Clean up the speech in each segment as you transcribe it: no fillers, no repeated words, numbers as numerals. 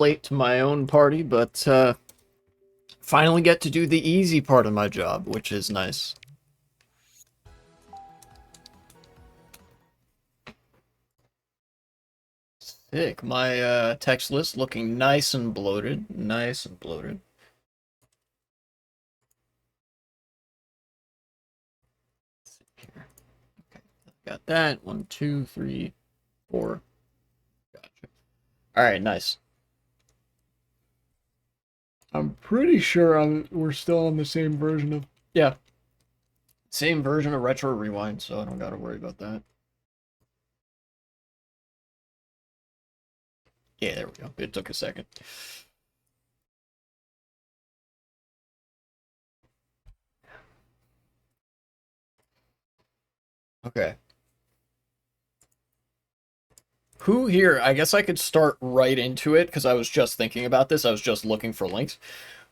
late to my own party, but finally get to do the easy part of my job, which is nice. Sick. My text list looking nice and bloated. Nice and bloated. Here. Okay, got that. 1, 2, 3, 4. Gotcha. Alright, nice. I'm pretty sure we're still on the same version of. Yeah. Same version of Retro Rewind, so I don't gotta worry about that. Yeah, there we go. It took a second. Okay. Who here, I guess I could start right into it because I was just thinking about this. I was just looking for links.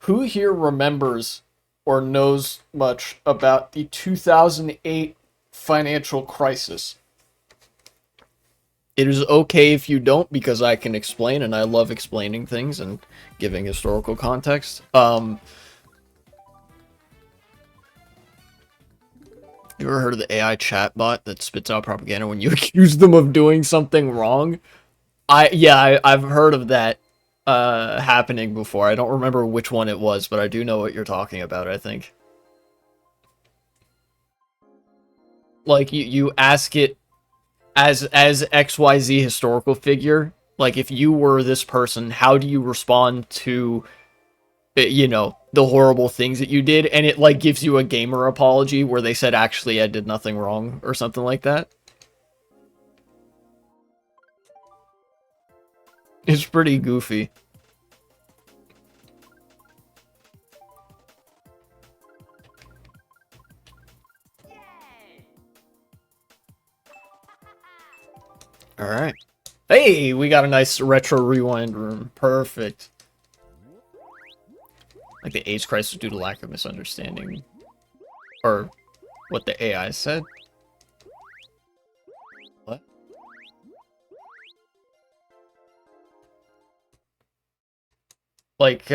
Who here remembers or knows much about the 2008 financial crisis? It is okay if you don't because I can explain and I love explaining things and giving historical context. You ever heard of the AI chatbot that spits out propaganda when you accuse them of doing something wrong? I've heard of that happening before. I don't remember which one it was, but I do know what you're talking about, I think. Like you ask it as XYZ historical figure, like if you were this person, how do you respond to the horrible things that you did, and it like gives you a gamer apology where they said actually I did nothing wrong or something like that. It's pretty goofy. All right. Hey, we got a nice retro rewind room. Perfect. Like the AIDS crisis due to lack of misunderstanding. Or what the AI said. What? Like,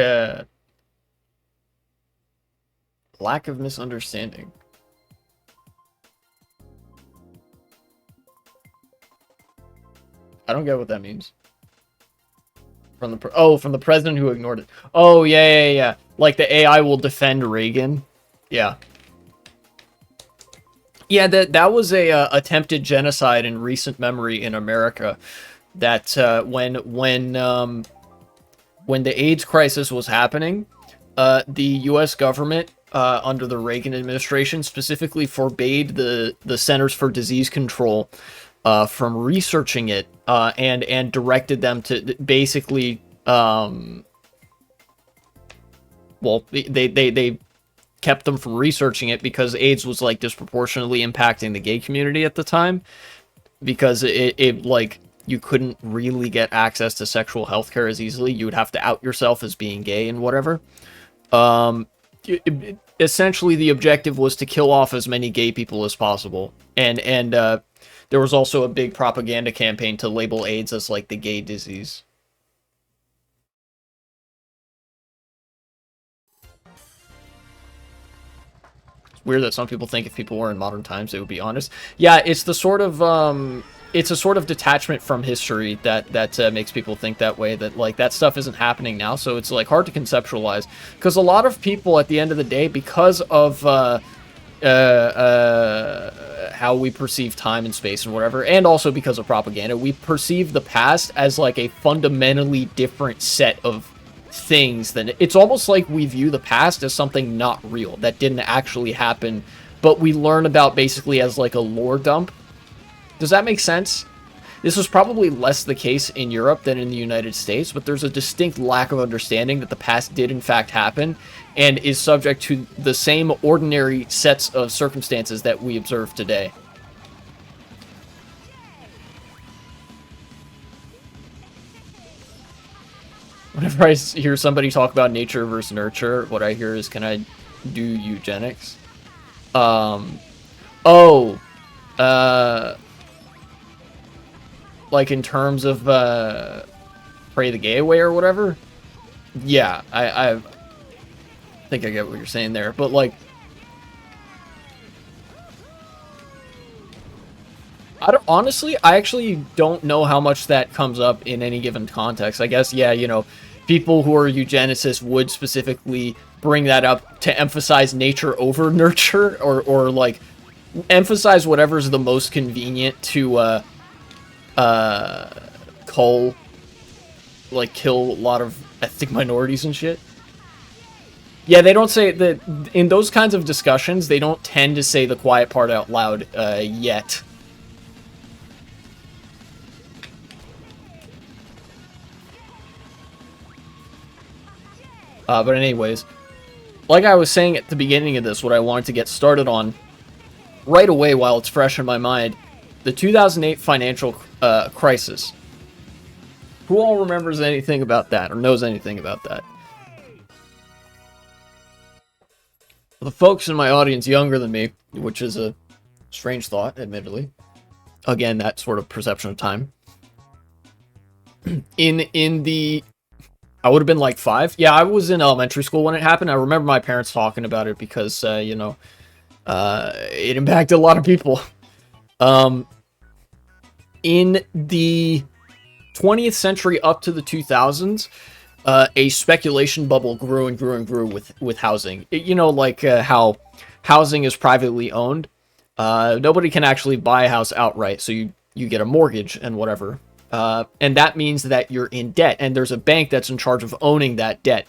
lack of misunderstanding. I don't get what that means. From the president who ignored it. Oh, yeah. Like the AI will defend Reagan. Yeah. Yeah, that was a attempted genocide in recent memory in America. That when the AIDS crisis was happening, the U.S. government under the Reagan administration specifically forbade the Centers for Disease Control from researching it and directed them to basically they kept them from researching it because AIDS was like disproportionately impacting the gay community at the time because it like you couldn't really get access to sexual health care as easily. You would have to out yourself as being gay and whatever. Essentially the objective was to kill off as many gay people as possible. And there was also a big propaganda campaign to label AIDS as like the gay disease. It's weird that some people think if people were in modern times they would be honest. Yeah, it's the sort of it's a sort of detachment from history that makes people think that way, that like that stuff isn't happening now, so it's like hard to conceptualize because a lot of people at the end of the day, because of how we perceive time and space and whatever, and also because of propaganda, we perceive the past as like a fundamentally different set of things than it's almost like we view the past as something not real that didn't actually happen, but we learn about basically as like a lore dump. Does that make sense? This was probably less the case in Europe than in the United States, but there's a distinct lack of understanding that the past did in fact happen and is subject to the same ordinary sets of circumstances that we observe today. Whenever I hear somebody talk about nature versus nurture, what I hear is, can I do eugenics? Oh, like in terms of pray the gay away or whatever. Yeah, I think I get what you're saying there, but like, honestly, I actually don't know how much that comes up in any given context. I guess, yeah, you know, people who are eugenicists would specifically bring that up to emphasize nature over nurture, or like, emphasize whatever's the most convenient to, kill a lot of ethnic minorities and shit. Yeah, they don't say that, in those kinds of discussions, they don't tend to say the quiet part out loud, yet. But anyways, like I was saying at the beginning of this, what I wanted to get started on right away while it's fresh in my mind, the 2008 financial crisis. Who all remembers anything about that or knows anything about that? The folks in my audience younger than me, which is a strange thought, admittedly. Again, that sort of perception of time. I would have been like 5. Yeah, I was in elementary school when it happened. I remember my parents talking about it because, you know, it impacted a lot of people. In the 20th century up to the 2000s, a speculation bubble grew and grew and grew with housing. You know, like how housing is privately owned. Nobody can actually buy a house outright, so you get a mortgage and whatever. And that means that you're in debt, and there's a bank that's in charge of owning that debt.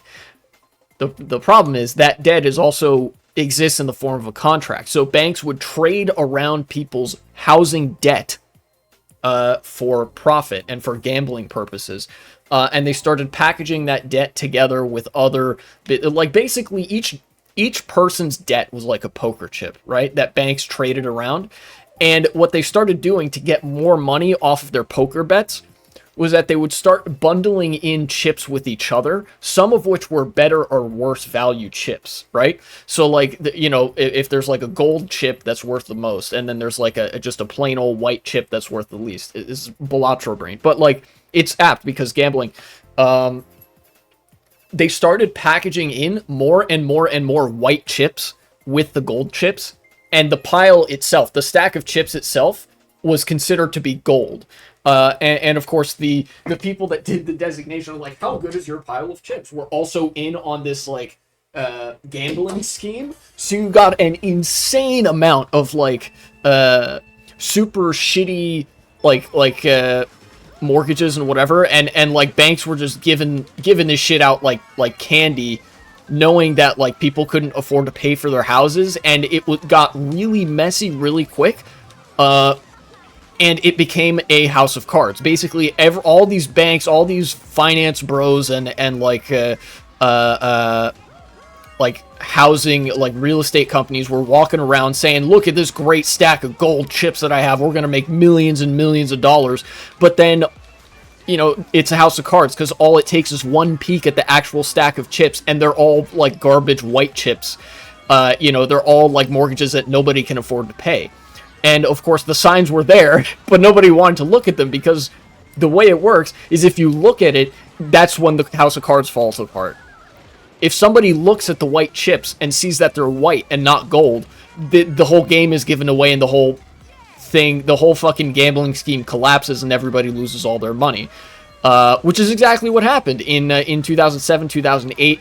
The problem is that debt is also exists in the form of a contract. So banks would trade around people's housing debt for profit and for gambling purposes. And they started packaging that debt together with other, like basically each person's debt was like a poker chip, right? That banks traded around. And what they started doing to get more money off of their poker bets was that they would start bundling in chips with each other, some of which were better or worse value chips, right? So like, you know, if there's like a gold chip that's worth the most, and then there's like just a plain old white chip that's worth the least. It's Balatro brain. But like, it's apt because gambling, they started packaging in more and more and more white chips with the gold chips. And the pile itself, the stack of chips itself, was considered to be gold. And of course, the people that did the designation, like, how good is your pile of chips, were also in on this, like, gambling scheme. So you got an insane amount of, like, super shitty, like mortgages and whatever. And like, banks were just giving this shit out like candy, knowing that like people couldn't afford to pay for their houses, and it got really messy really quick, and it became a house of cards. Basically, all these banks, all these finance bros, and like housing, like real estate companies were walking around saying, "Look at this great stack of gold chips that I have. We're gonna make millions and millions of dollars." But then, you know, it's a house of cards because all it takes is one peek at the actual stack of chips, and they're all like garbage white chips. You know, they're all like mortgages that nobody can afford to pay. And of course, the signs were there, but nobody wanted to look at them because the way it works is if you look at it, that's when the house of cards falls apart. If somebody looks at the white chips and sees that they're white and not gold, the whole game is given away, and the whole thing, the whole fucking gambling scheme collapses, and everybody loses all their money, which is exactly what happened in 2007, 2008.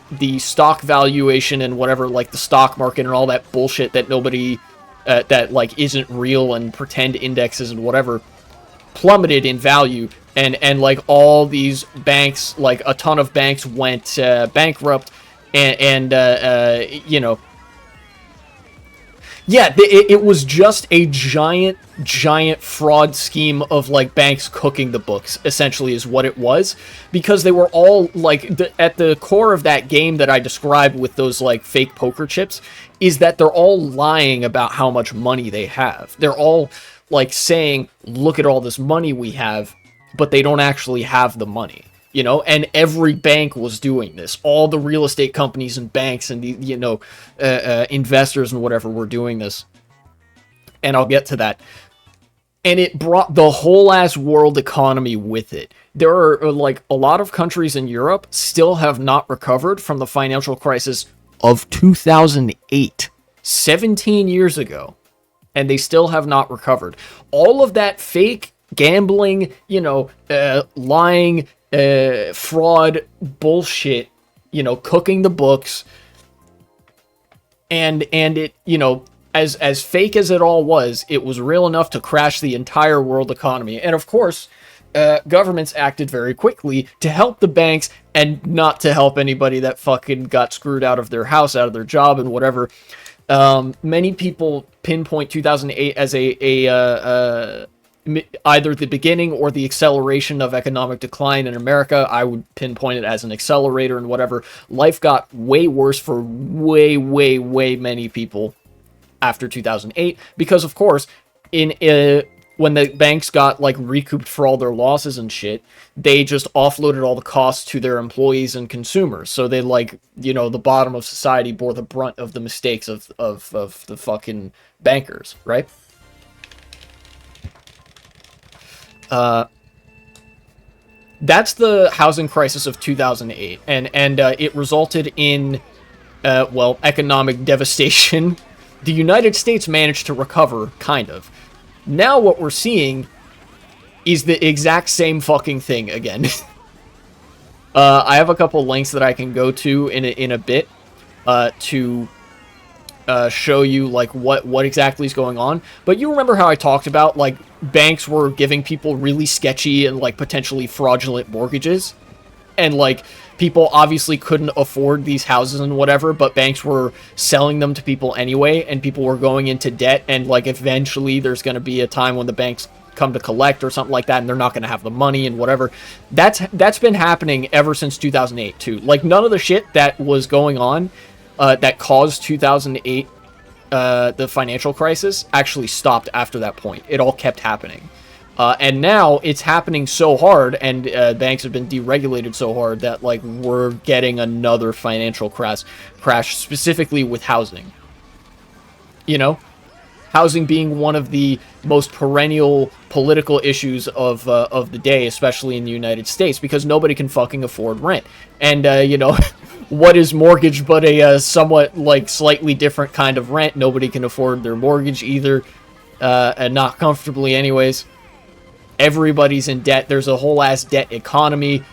The stock valuation and whatever, like the stock market and all that bullshit that nobody that like isn't real, and pretend indexes and whatever, plummeted in value, and like all these banks, like a ton of banks went bankrupt, and you know. Yeah, it was just a giant fraud scheme of, like, banks cooking the books, essentially, is what it was. Because they were all, like, at the core of that game that I described with those, like, fake poker chips, is that they're all lying about how much money they have. They're all, like, saying, look at all this money we have, but they don't actually have the money. You know, and every bank was doing this. All the real estate companies and banks and the, you know, investors and whatever were doing this. And I'll get to that. and it brought the whole ass world economy with it. There are like a lot of countries in Europe still have not recovered from the financial crisis of 2008, 17 years ago, and they still have not recovered. All of that fake gambling, lying, fraud, bullshit, cooking the books, and it, as fake as it all was, it was real enough to crash the entire world economy. And of course, governments acted very quickly to help the banks and not to help anybody that fucking got screwed out of their house, out of their job, and whatever. Many people pinpoint 2008 as either the beginning or the acceleration of economic decline in America. I would pinpoint it as an accelerator and whatever. Life got way worse for way, way, way many people after 2008 because, of course, when the banks got like recouped for all their losses and shit, they just offloaded all the costs to their employees and consumers. So they the bottom of society bore the brunt of the mistakes of the fucking bankers, right? That's the housing crisis of 2008, and it resulted in economic devastation. The United States managed to recover, kind of. Now what we're seeing is the exact same fucking thing again. I have a couple links that I can go to in a bit to show you like what exactly is going on. But you remember how I talked about like banks were giving people really sketchy and like potentially fraudulent mortgages, and like people obviously couldn't afford these houses and whatever, but banks were selling them to people anyway, and people were going into debt, and like eventually there's going to be a time when the banks come to collect or something like that, and they're not going to have the money and whatever. That's been happening ever since 2008 too. Like none of the shit that was going on that caused 2008 the financial crisis actually stopped after that point. It all kept happening. And now it's happening so hard, and banks have been deregulated so hard that like we're getting another financial crash specifically with housing. Housing being one of the most perennial political issues of the day, especially in the United States, because nobody can fucking afford rent. And what is mortgage but a somewhat like slightly different kind of rent? Nobody can afford their mortgage either, and not comfortably anyways. Everybody's in debt. There's a whole ass debt economy.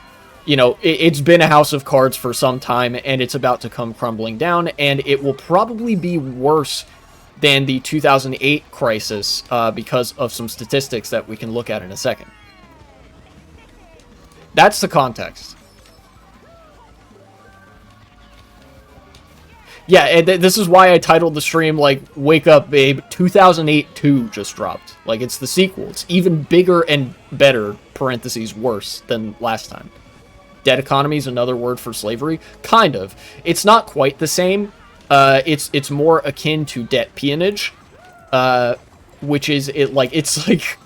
It's been a house of cards for some time, and it's about to come crumbling down, and it will probably be worse than the 2008 crisis because of some statistics that we can look at in a second. That's the context. Yeah, and this is why I titled the stream, like, Wake Up, Babe, 2008 2 just dropped. Like, it's the sequel. It's even bigger and better, parentheses, worse than last time. Debt economy is another word for slavery. Kind of. It's not quite the same. It's more akin to debt peonage, which is, it's like...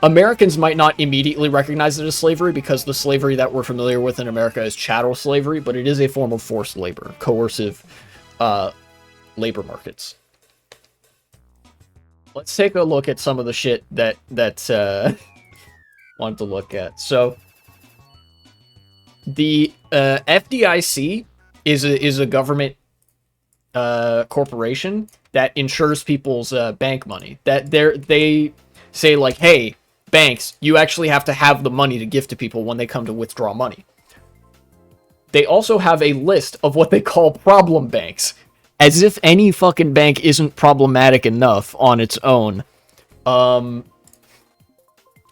Americans might not immediately recognize it as slavery because the slavery that we're familiar with in America is chattel slavery, but it is a form of forced labor, coercive labor markets. Let's take a look at some of the shit that wanted to look at. So the FDIC is a government corporation that insures people's bank money. That they say like, hey, banks, you actually have to have the money to give to people when they come to withdraw money. They also have a list of what they call problem banks, as if any fucking bank isn't problematic enough on its own.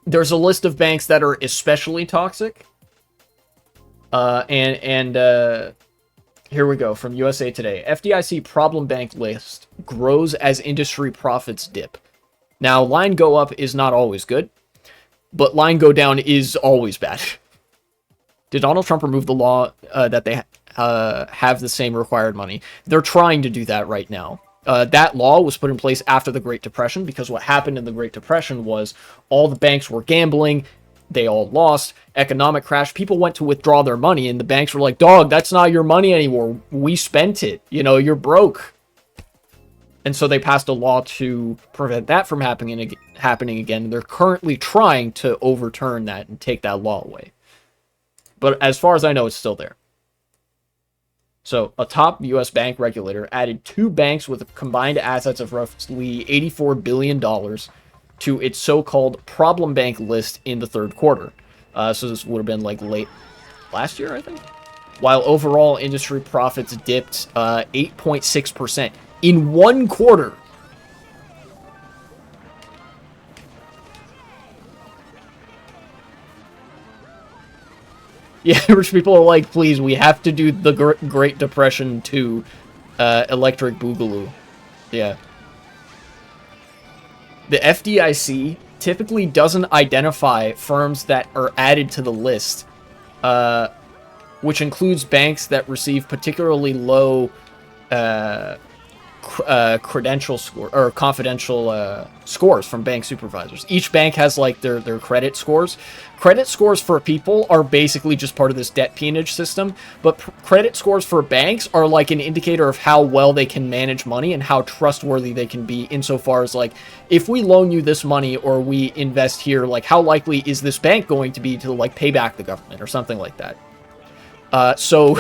There's a list of banks that are especially toxic. And here we go, from USA Today. FDIC problem bank list grows as industry profits dip. Now, line go up is not always good, but line go down is always bad. Did Donald Trump remove the law that they have the same required money? They're trying to do that right now. That law was put in place after the Great Depression, because what happened in the Great Depression was all the banks were gambling, they all lost, economic crash, people went to withdraw their money, and the banks were like, dog, that's not your money anymore, we spent it, you're broke. And so they passed a law to prevent that from happening again. They're currently trying to overturn that and take that law away. But as far as I know, it's still there. So a top U.S. bank regulator added 2 banks with combined assets of roughly $84 billion to its so-called problem bank list in the third quarter. So this would have been like late last year, I think. While overall industry profits dipped 8.6% in 1 quarter. Yeah, rich people are like, please, we have to do the Great Depression to Electric Boogaloo. Yeah. The FDIC typically doesn't identify firms that are added to the list, which includes banks that receive particularly low credential score or confidential scores from bank supervisors. Each bank has like their credit scores. Credit scores for people are basically just part of this debt peonage system, but credit scores for banks are like an indicator of how well they can manage money and how trustworthy they can be insofar as like, if we loan you this money or we invest here, like how likely is this bank going to be to like pay back the government or something like that. So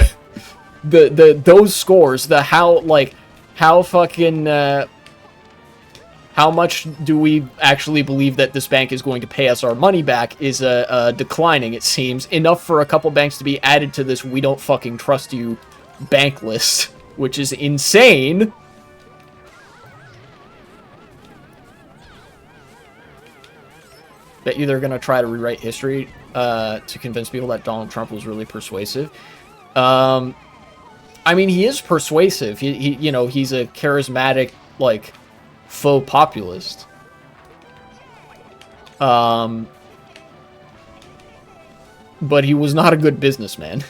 those scores, how fucking how much do we actually believe that this bank is going to pay us our money back is declining, it seems. Enough for a couple banks to be added to this we don't fucking trust you bank list, which is insane. Bet you they're going to try to rewrite history to convince people that Donald Trump was really persuasive. I mean, he is persuasive. He you know, he's a charismatic, like, faux populist. But he was not a good businessman.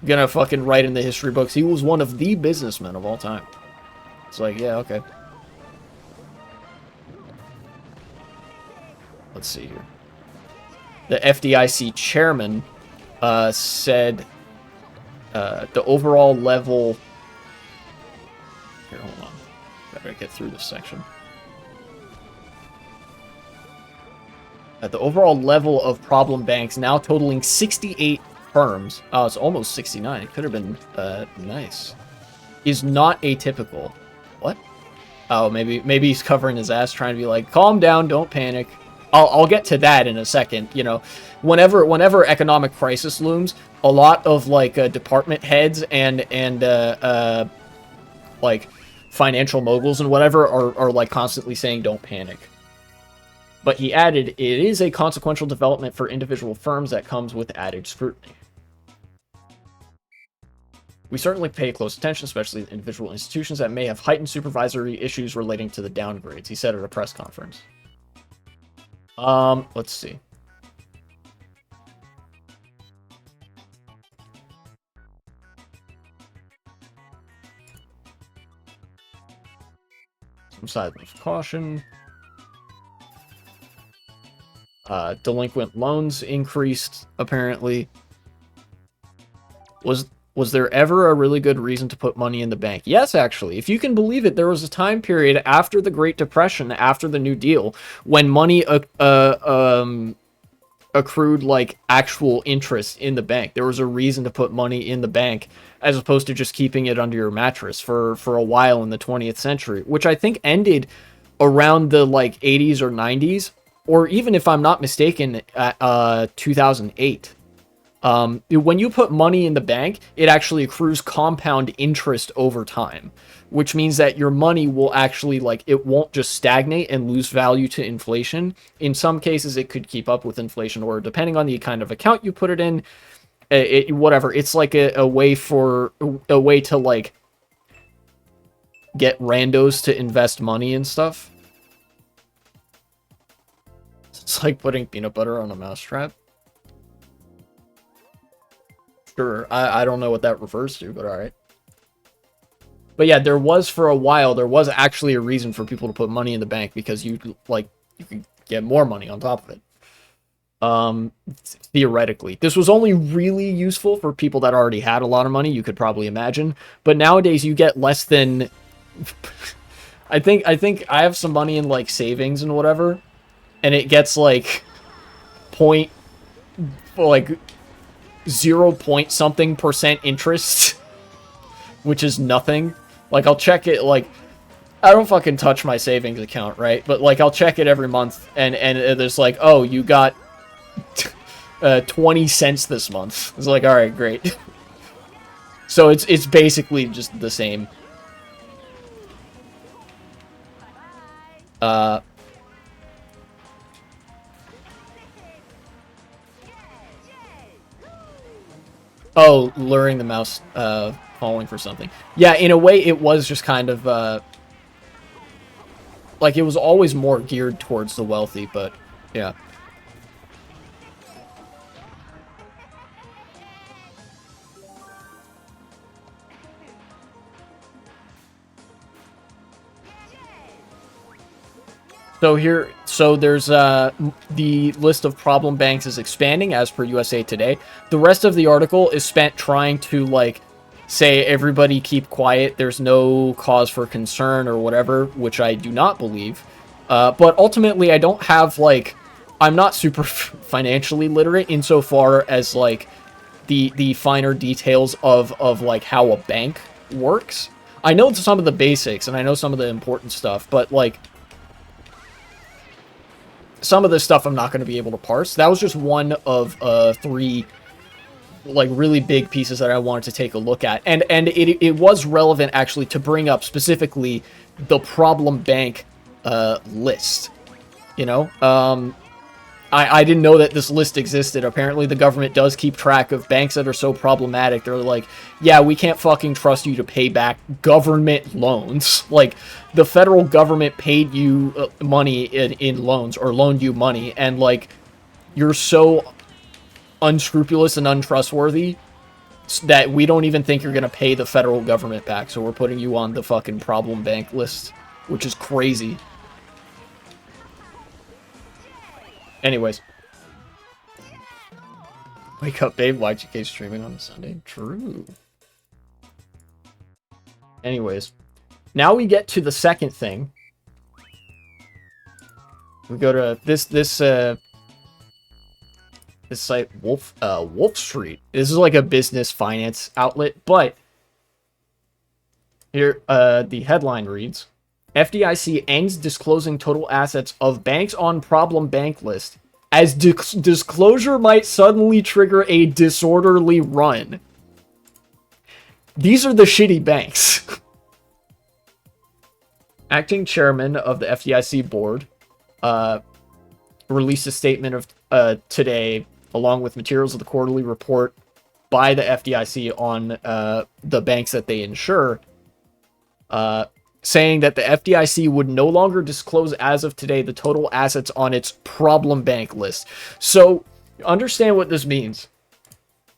Gonna fucking write in the history books, he was one of the businessmen of all time. It's like, yeah, okay. Let's see here. The FDIC chairman said the overall level... Here, hold on. Better get through this section. The overall level of problem banks now totaling 68 firms. Oh, it's almost 69. It could have been nice. Is not atypical. What? Oh, maybe he's covering his ass, trying to be like, calm down, don't panic. I'll get to that in a second. You know, whenever economic crisis looms, a lot of like department heads and like financial moguls and whatever are like constantly saying don't panic. But he added, it is a consequential development for individual firms that comes with added scrutiny. We certainly pay close attention, especially to individual institutions that may have heightened supervisory issues relating to the downgrades, he said at a press conference. Let's see. Some signs of caution. Delinquent loans increased, apparently. Was there ever a really good reason to put money in the bank? Yes, actually. If you can believe it, there was a time period after the Great Depression, after the New Deal, when money accrued like actual interest in the bank. There was a reason to put money in the bank as opposed to just keeping it under your mattress for a while in the 20th century, which I think ended around the like 80s or 90s, or even if I'm not mistaken, at 2008. When you put money in the bank, it actually accrues compound interest over time, which means that your money will actually, like, it won't just stagnate and lose value to inflation. In some cases, it could keep up with inflation, or depending on the kind of account you put it in, whatever. It's like a way to, like, get randos to invest money and stuff. It's like putting peanut butter on a mousetrap. Sure, I don't know what that refers to, but alright. But yeah, there was for a while, there was actually a reason for people to put money in the bank because you could get more money on top of it. Theoretically. This was only really useful for people that already had a lot of money, you could probably imagine. But nowadays you get less than I think I have some money in like savings and whatever, and it gets like point like 0 point something percent interest, which is nothing. Like I'll check it, like I don't fucking touch my savings account, right? But like I'll check it every month, and there's like, oh, you got 20 cents this month. It's like, all right, great. So it's basically just the same. Oh, luring the mouse, falling for something. Yeah, in a way, it was just kind of, like, it was always more geared towards the wealthy, but, yeah. So there's the list of problem banks is expanding as per USA Today. The rest of the article is spent trying to like say everybody keep quiet. There's no cause for concern or whatever, which I do not believe. But ultimately, I don't have like I'm not super financially literate insofar as like the finer details of like how a bank works. I know some of the basics and I know some of the important stuff, but like some of this stuff I'm not going to be able to parse. That was just one of 3 like really big pieces that I wanted to take a look at. And it was relevant actually to bring up specifically the problem bank list. You know, I didn't know that this list existed. Apparently the government does keep track of banks that are so problematic. They're like, yeah, we can't fucking trust you to pay back government loans. Like, the federal government paid you money in loans, or loaned you money, and, like, you're so unscrupulous and untrustworthy that we don't even think you're gonna pay the federal government back, so we're putting you on the fucking problem bank list, which is crazy. Anyways. Wake up, babe. YGK streaming on Sunday. True. Anyways. Now we get to the second thing. We go to this site, Wolf Street. This is like a business finance outlet, but here, the headline reads, FDIC ends disclosing total assets of banks on problem bank list as disclosure might suddenly trigger a disorderly run. These are the shitty banks. Acting chairman of the FDIC board released a statement of today, along with materials of the quarterly report by the FDIC on the banks that they insure, saying that the FDIC would no longer disclose as of today the total assets on its problem bank list. So, understand what this means.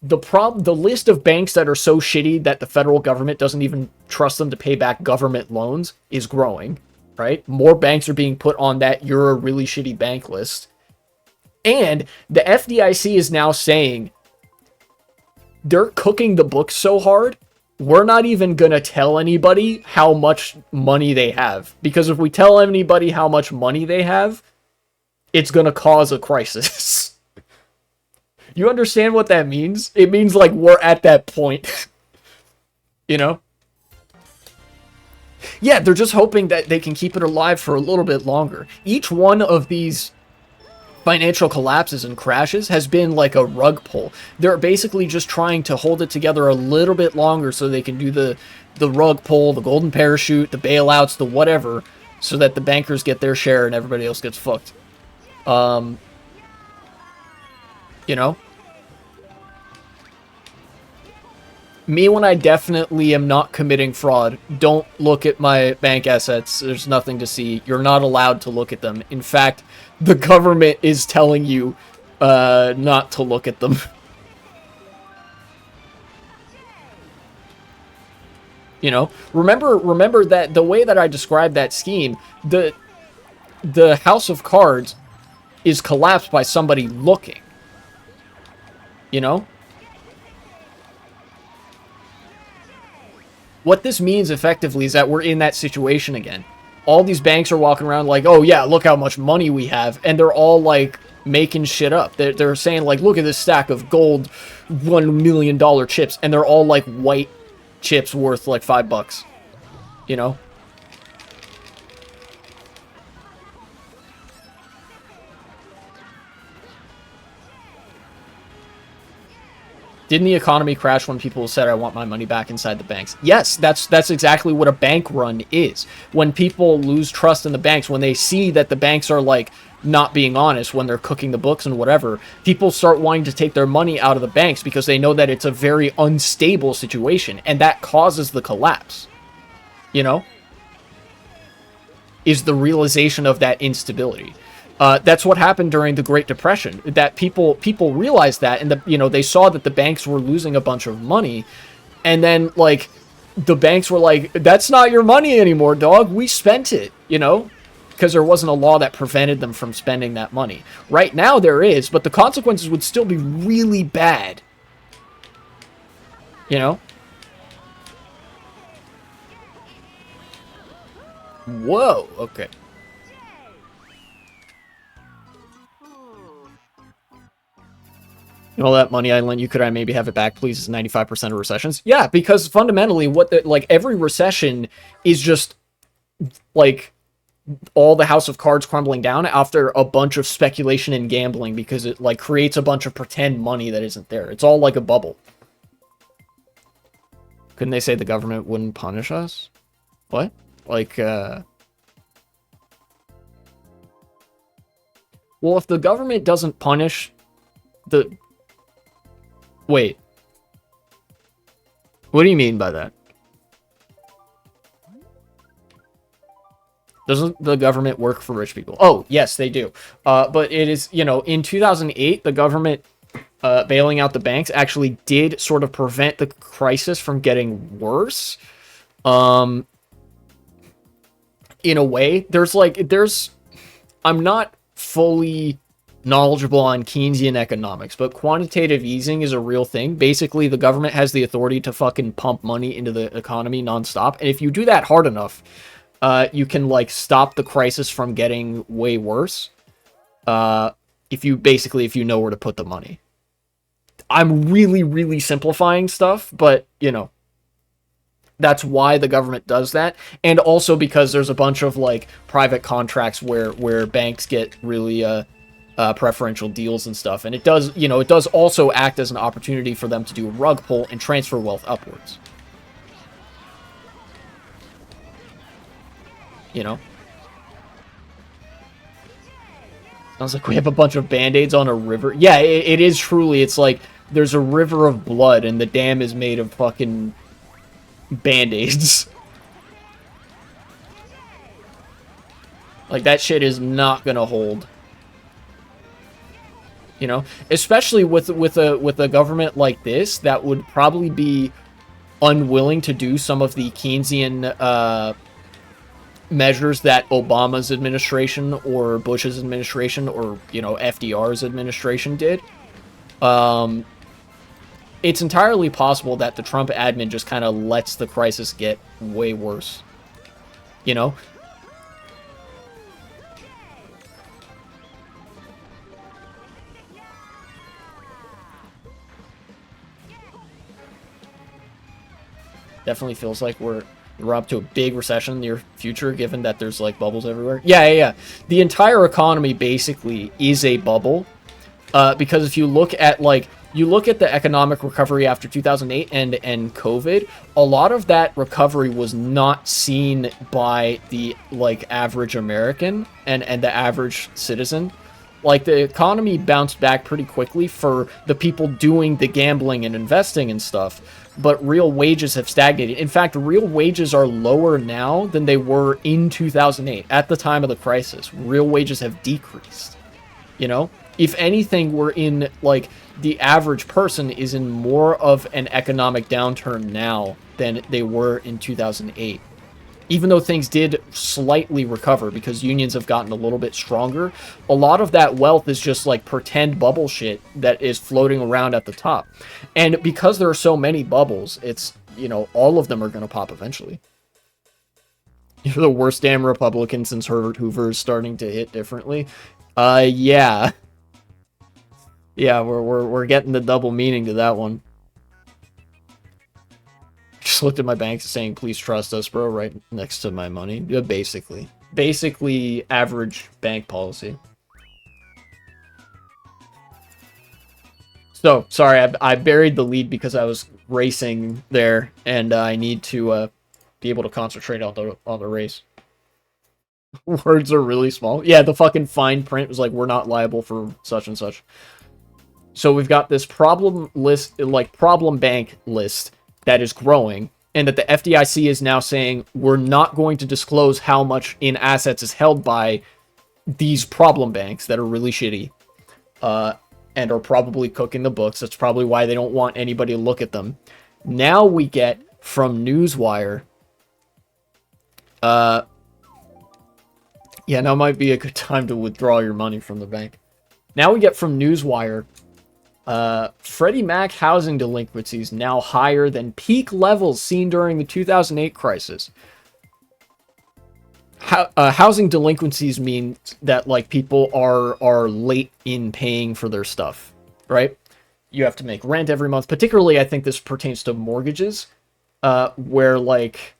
The list of banks that are so shitty that the federal government doesn't even trust them to pay back government loans is growing, right? More banks are being put on that you're a really shitty bank list. And the FDIC is now saying they're cooking the books so hard, we're not even going to tell anybody how much money they have. Because if we tell anybody how much money they have, it's going to cause a crisis. You understand what that means? It means, like, we're at that point. You know? Yeah, they're just hoping that they can keep it alive for a little bit longer. Each one of these financial collapses and crashes has been like a rug pull. They're basically just trying to hold it together a little bit longer so they can do the rug pull, the golden parachute, the bailouts, the whatever, so that the bankers get their share and everybody else gets fucked. You know? Me, when I definitely am not committing fraud, don't look at my bank assets. There's nothing to see. You're not allowed to look at them. In fact, the government is telling you not to look at them. You know, remember that the way that I described that scheme, the House of Cards is collapsed by somebody looking. You know? What this means effectively is that we're in that situation again. All these banks are walking around like, oh yeah, look how much money we have. And they're all like making shit up. They're saying like, look at this stack of gold $1 million chips. And they're all like white chips worth like $5. You know? Didn't the economy crash when people said, I want my money back inside the banks? Yes, that's exactly what a bank run is. When people lose trust in the banks, when they see that the banks are, like, not being honest, when they're cooking the books and whatever, people start wanting to take their money out of the banks because they know that it's a very unstable situation, and that causes the collapse. You know? Is the realization of that instability. That's what happened during the Great Depression. That people realized that, and they saw that the banks were losing a bunch of money, and then like the banks were like, "That's not your money anymore, dog. We spent it," because there wasn't a law that prevented them from spending that money. Right now there is, but the consequences would still be really bad. Whoa. Okay. All that money I lent you, could I maybe have it back, please? Is 95% of recessions. Yeah, because fundamentally, every recession is just like all the house of cards crumbling down after a bunch of speculation and gambling, because it like creates a bunch of pretend money that isn't there. It's all like a bubble. Couldn't they say the government wouldn't punish us? What? Like, well, if the government doesn't punish the... Wait. What do you mean by that? Doesn't the government work for rich people? Oh, yes, they do. But it is, in 2008, the government bailing out the banks actually did sort of prevent the crisis from getting worse. In a way, I'm not fully knowledgeable on Keynesian economics, but quantitative easing is a real thing. Basically, the government has the authority to fucking pump money into the economy nonstop, and if you do that hard enough, you can like stop the crisis from getting way worse. If you know where to put the money. I'm really, really simplifying stuff, but that's why the government does that, and also because there's a bunch of like private contracts where banks get really preferential deals and stuff, and it does also act as an opportunity for them to do a rug pull and transfer wealth upwards. Sounds like we have a bunch of band-aids on a river. Yeah, it is truly. It's like there's a river of blood and the dam is made of fucking band-aids. Like, that shit is not gonna hold. Especially with a government like this that would probably be unwilling to do some of the Keynesian measures that Obama's administration or Bush's administration or FDR's administration did. It's entirely possible that the Trump admin just kind of lets the crisis get way worse. Definitely feels like we're up to a big recession in the near future, given that there's like bubbles everywhere. Yeah. The entire economy basically is a bubble, because if you look at the economic recovery after 2008 and COVID, a lot of that recovery was not seen by the like average American and the average citizen. Like, the economy bounced back pretty quickly for the people doing the gambling and investing and stuff, but real wages have stagnated. In fact, real wages are lower now than they were in 2008. At the time of the crisis, real wages have decreased. If anything, we're in, like, the average person is in more of an economic downturn now than they were in 2008. even though things did slightly recover because unions have gotten a little bit stronger, a lot of that wealth is just like pretend bubble shit that is floating around at the top. And because there are so many bubbles, it's, you know, all of them are going to pop eventually. You're the worst damn Republican since Herbert Hoover is starting to hit differently. Yeah. Yeah, we're getting the double meaning to that one. Just looked at my bank saying, please trust us, bro, right next to my money. Yeah, basically. Basically, average bank policy. So, sorry, I buried the lead because I was racing there, and I need to be able to concentrate on the race. Words are really small. Yeah, the fucking fine print was like, we're not liable for such and such. So we've got this problem list, like problem bank list that is growing, and that the FDIC is now saying we're not going to disclose how much in assets is held by these problem banks that are really shitty, and are probably cooking the books. That's probably why they don't want anybody to look at them. Now we get from Newswire. Yeah, now might be a good time to withdraw your money from the bank. Now we get from Newswire. Freddie Mac housing delinquencies now higher than peak levels seen during the 2008 crisis. Housing delinquencies mean that like people are late in paying for their stuff, right? You have to make rent every month. Particularly, I think this pertains to mortgages, where like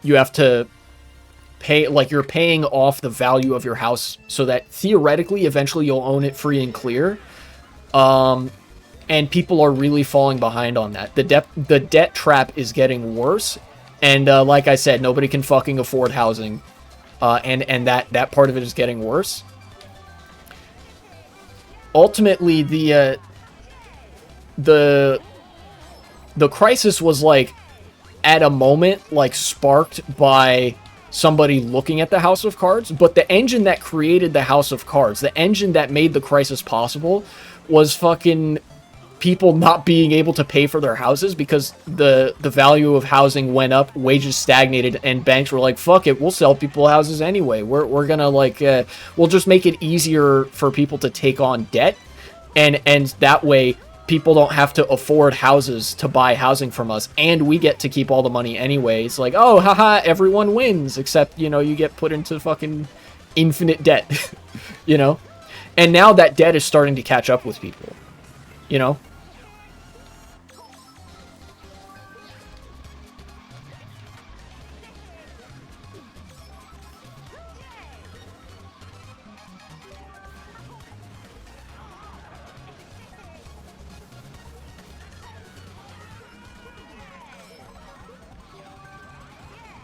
you have to pay, like you're paying off the value of your house so that theoretically eventually you'll own it free and clear. And people are really falling behind on that. The debt trap is getting worse, and like I said, nobody can fucking afford housing, and that part of it is getting worse. Ultimately, the crisis was like at a moment like sparked by somebody looking at the House of Cards, but the engine that created the House of Cards, the engine that made the crisis possible, was fucking people not being able to pay for their houses because the value of housing went up, wages stagnated, and banks were like, fuck it, we'll sell people houses anyway. We're gonna like, we'll just make it easier for people to take on debt, and that way people don't have to afford houses to buy housing from us, and we get to keep all the money anyway. It's like, oh, haha, everyone wins, except, you know, you get put into fucking infinite debt, you know? And now that debt is starting to catch up with people, you know?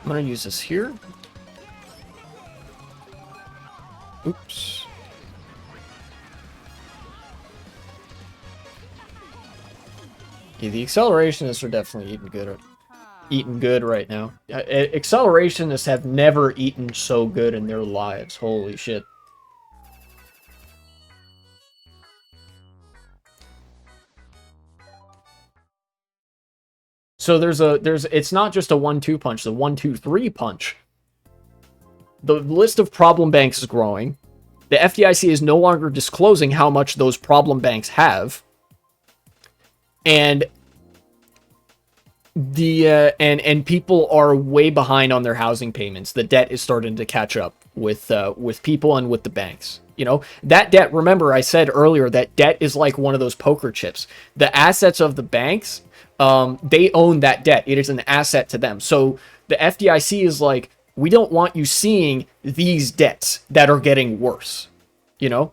I'm gonna use this here. Oops. Yeah, the accelerationists are definitely eating good right now. Accelerationists have never eaten so good in their lives. Holy shit. So it's not just a 1-2 punch, the 1-2-3 punch. The list of problem banks is growing. The FDIC is no longer disclosing how much those problem banks have. And and people are way behind on their housing payments. The debt is starting to catch up with people and with the banks. You know, that debt, remember I said earlier that debt is like one of those poker chips. The assets of the banks, they own that debt. It is an asset to them. So the FDIC is like, we don't want you seeing these debts that are getting worse, you know?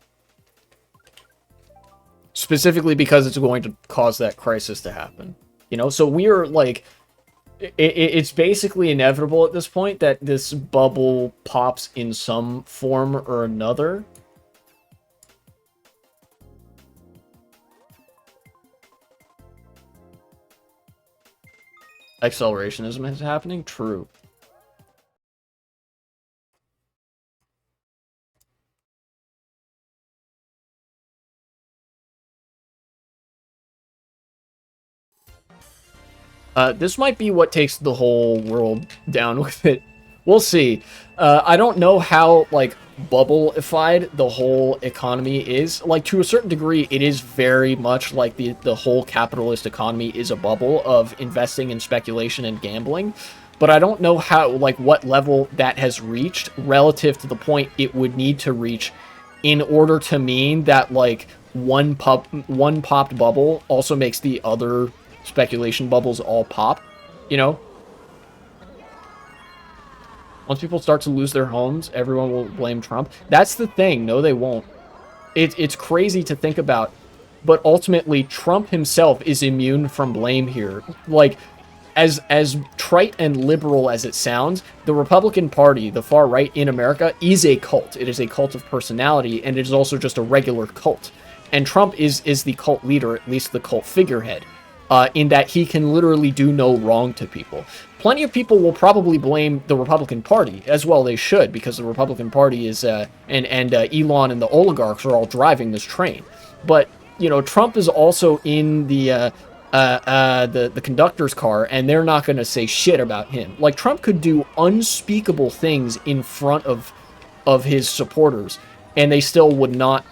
Specifically because it's going to cause that crisis to happen. You know, so we're like, it's basically inevitable at this point that this bubble pops in some form or another. Accelerationism is happening? True. This might be what takes the whole world down with it. We'll see. I don't know how, like, bubble-ified the whole economy is. Like, to a certain degree, it is very much like the whole capitalist economy is a bubble of investing in speculation and gambling. But I don't know how, like, what level that has reached relative to the point it would need to reach in order to mean that, like, one popped bubble also makes the other speculation bubbles all pop, you know? Once people start to lose their homes, everyone will blame Trump. That's the thing. No, they won't. It's crazy to think about. But ultimately, Trump himself is immune from blame here. Like, as trite and liberal as it sounds, the Republican Party, the far right in America, is a cult. It is a cult of personality, and it is also just a regular cult. And Trump is the cult leader, at least the cult figurehead, in that he can literally do no wrong to people. Plenty of people will probably blame the Republican Party, as well they should, because the Republican Party is, and Elon and the oligarchs are all driving this train. But, you know, Trump is also in the conductor's car, and they're not going to say shit about him. Like, Trump could do unspeakable things in front of his supporters, and they still would not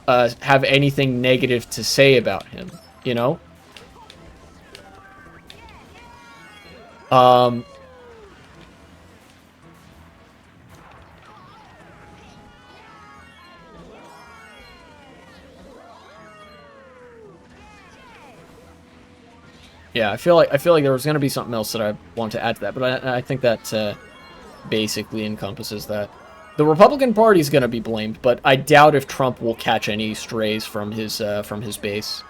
have anything negative to say about him, you know? Yeah, I feel like there was going to be something else that I want to add to that, but I think that basically encompasses that. The Republican Party is going to be blamed, but I doubt if Trump will catch any strays from his base.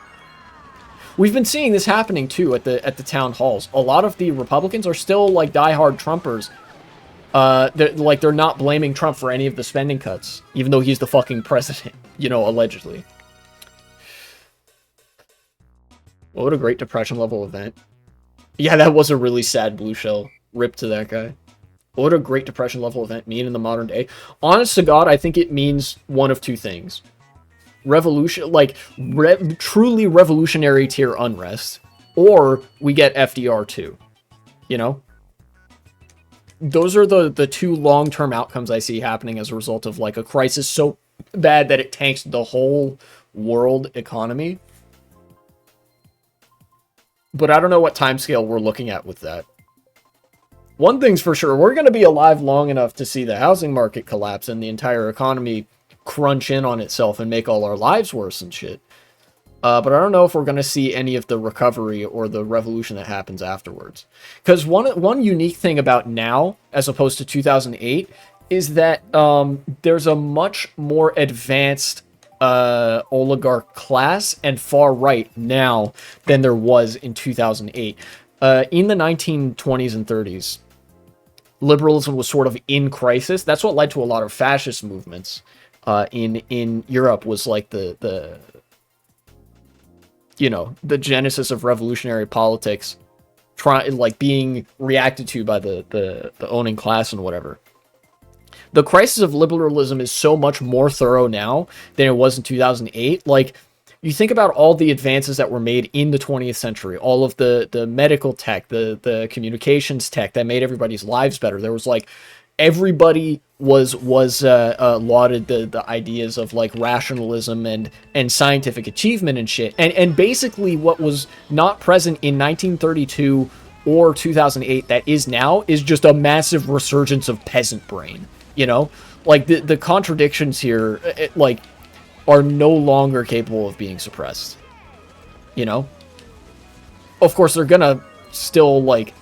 We've been seeing this happening too at the town halls. A lot of the Republicans are still like diehard Trumpers. They're not blaming Trump for any of the spending cuts, even though he's the fucking president, you know, allegedly. What a Great Depression level event. Yeah, that was a really sad blue shell. Rip to that guy. What would a Great Depression level event mean in the modern day? Honest to God, I think it means one of two things. Revolution, like, truly revolutionary tier unrest, or we get FDR too. You know? Those are the two long-term outcomes I see happening as a result of, like, a crisis so bad that it tanks the whole world economy. But I don't know what timescale we're looking at with that. One thing's for sure, we're going to be alive long enough to see the housing market collapse and the entire economy crunch in on itself and make all our lives worse and shit. But I don't know if we're going to see any of the recovery or the revolution that happens afterwards. Because one unique thing about now, as opposed to 2008, is that there's a much more advanced oligarch class and far right now than there was in 2008. In the 1920s and 30s, liberalism was sort of in crisis. That's what led to a lot of fascist movements in Europe, was like the genesis of revolutionary politics, being reacted to by the owning class and whatever. The crisis of liberalism is so much more thorough now than it was in 2008. Like, you think about all the advances that were made in the 20th century, all of the medical tech, the communications tech that made everybody's lives better. There was like, everybody was lauded the ideas of like rationalism and scientific achievement and shit. And basically what was not present in 1932 or 2008 that is now is just a massive resurgence of peasant brain, you know? Like, the contradictions here, are no longer capable of being suppressed, you know? Of course, they're gonna still, like,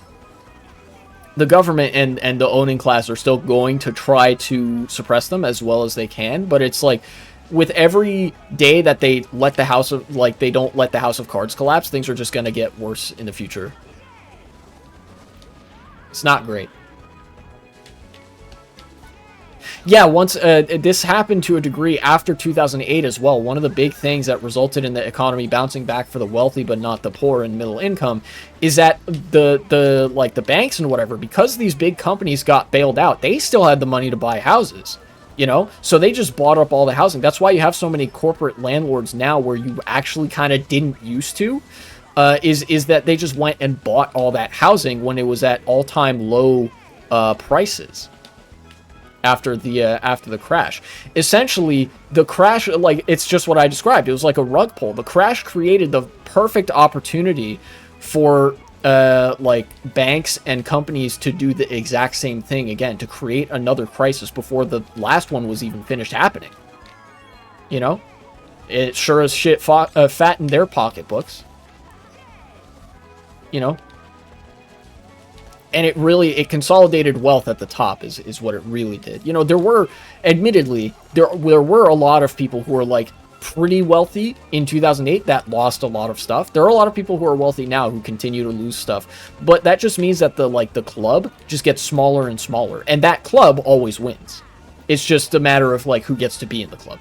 the government and the owning class are still going to try to suppress them as well as they can, but it's like, with every day that they let the house of, like, they don't let the House of Cards collapse, things are just gonna get worse in the future. It's not great. Yeah, once this happened to a degree after 2008 as well. One of the big things that resulted in the economy bouncing back for the wealthy but not the poor and middle income is that the banks and whatever, because these big companies got bailed out, they still had the money to buy houses, you know? So they just bought up all the housing. That's why you have so many corporate landlords now where you actually kind of didn't used to. is that they just went and bought all that housing when it was at all-time low prices after the crash. Essentially, the crash, like, it's just what I described. It was like a rug pull. The crash created the perfect opportunity for like banks and companies to do the exact same thing again, to create another crisis before the last one was even finished happening. You know, it sure as shit fattened their pocketbooks. You know, and it consolidated wealth at the top is what it really did. You know, there were, admittedly, there were a lot of people who were like pretty wealthy in 2008 that lost a lot of stuff. There are a lot of people who are wealthy now who continue to lose stuff, but that just means that the club just gets smaller and smaller, and that club always wins. It's just a matter of like who gets to be in the club.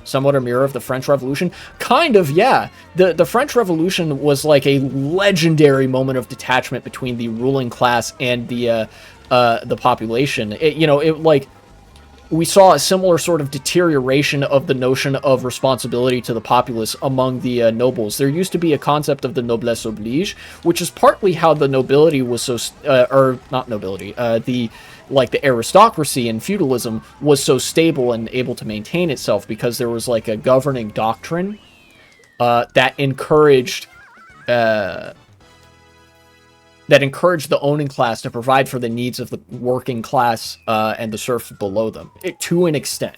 Somewhat a mirror of the French Revolution? Kind of, yeah. The French Revolution was like a legendary moment of detachment between the ruling class and the population. We saw a similar sort of deterioration of the notion of responsibility to the populace among the nobles. There used to be a concept of the noblesse oblige, which is partly how the nobility was so, or not nobility, the aristocracy and feudalism was so stable and able to maintain itself, because there was like a governing doctrine that encouraged the owning class to provide for the needs of the working class and the serfs below them, to an extent.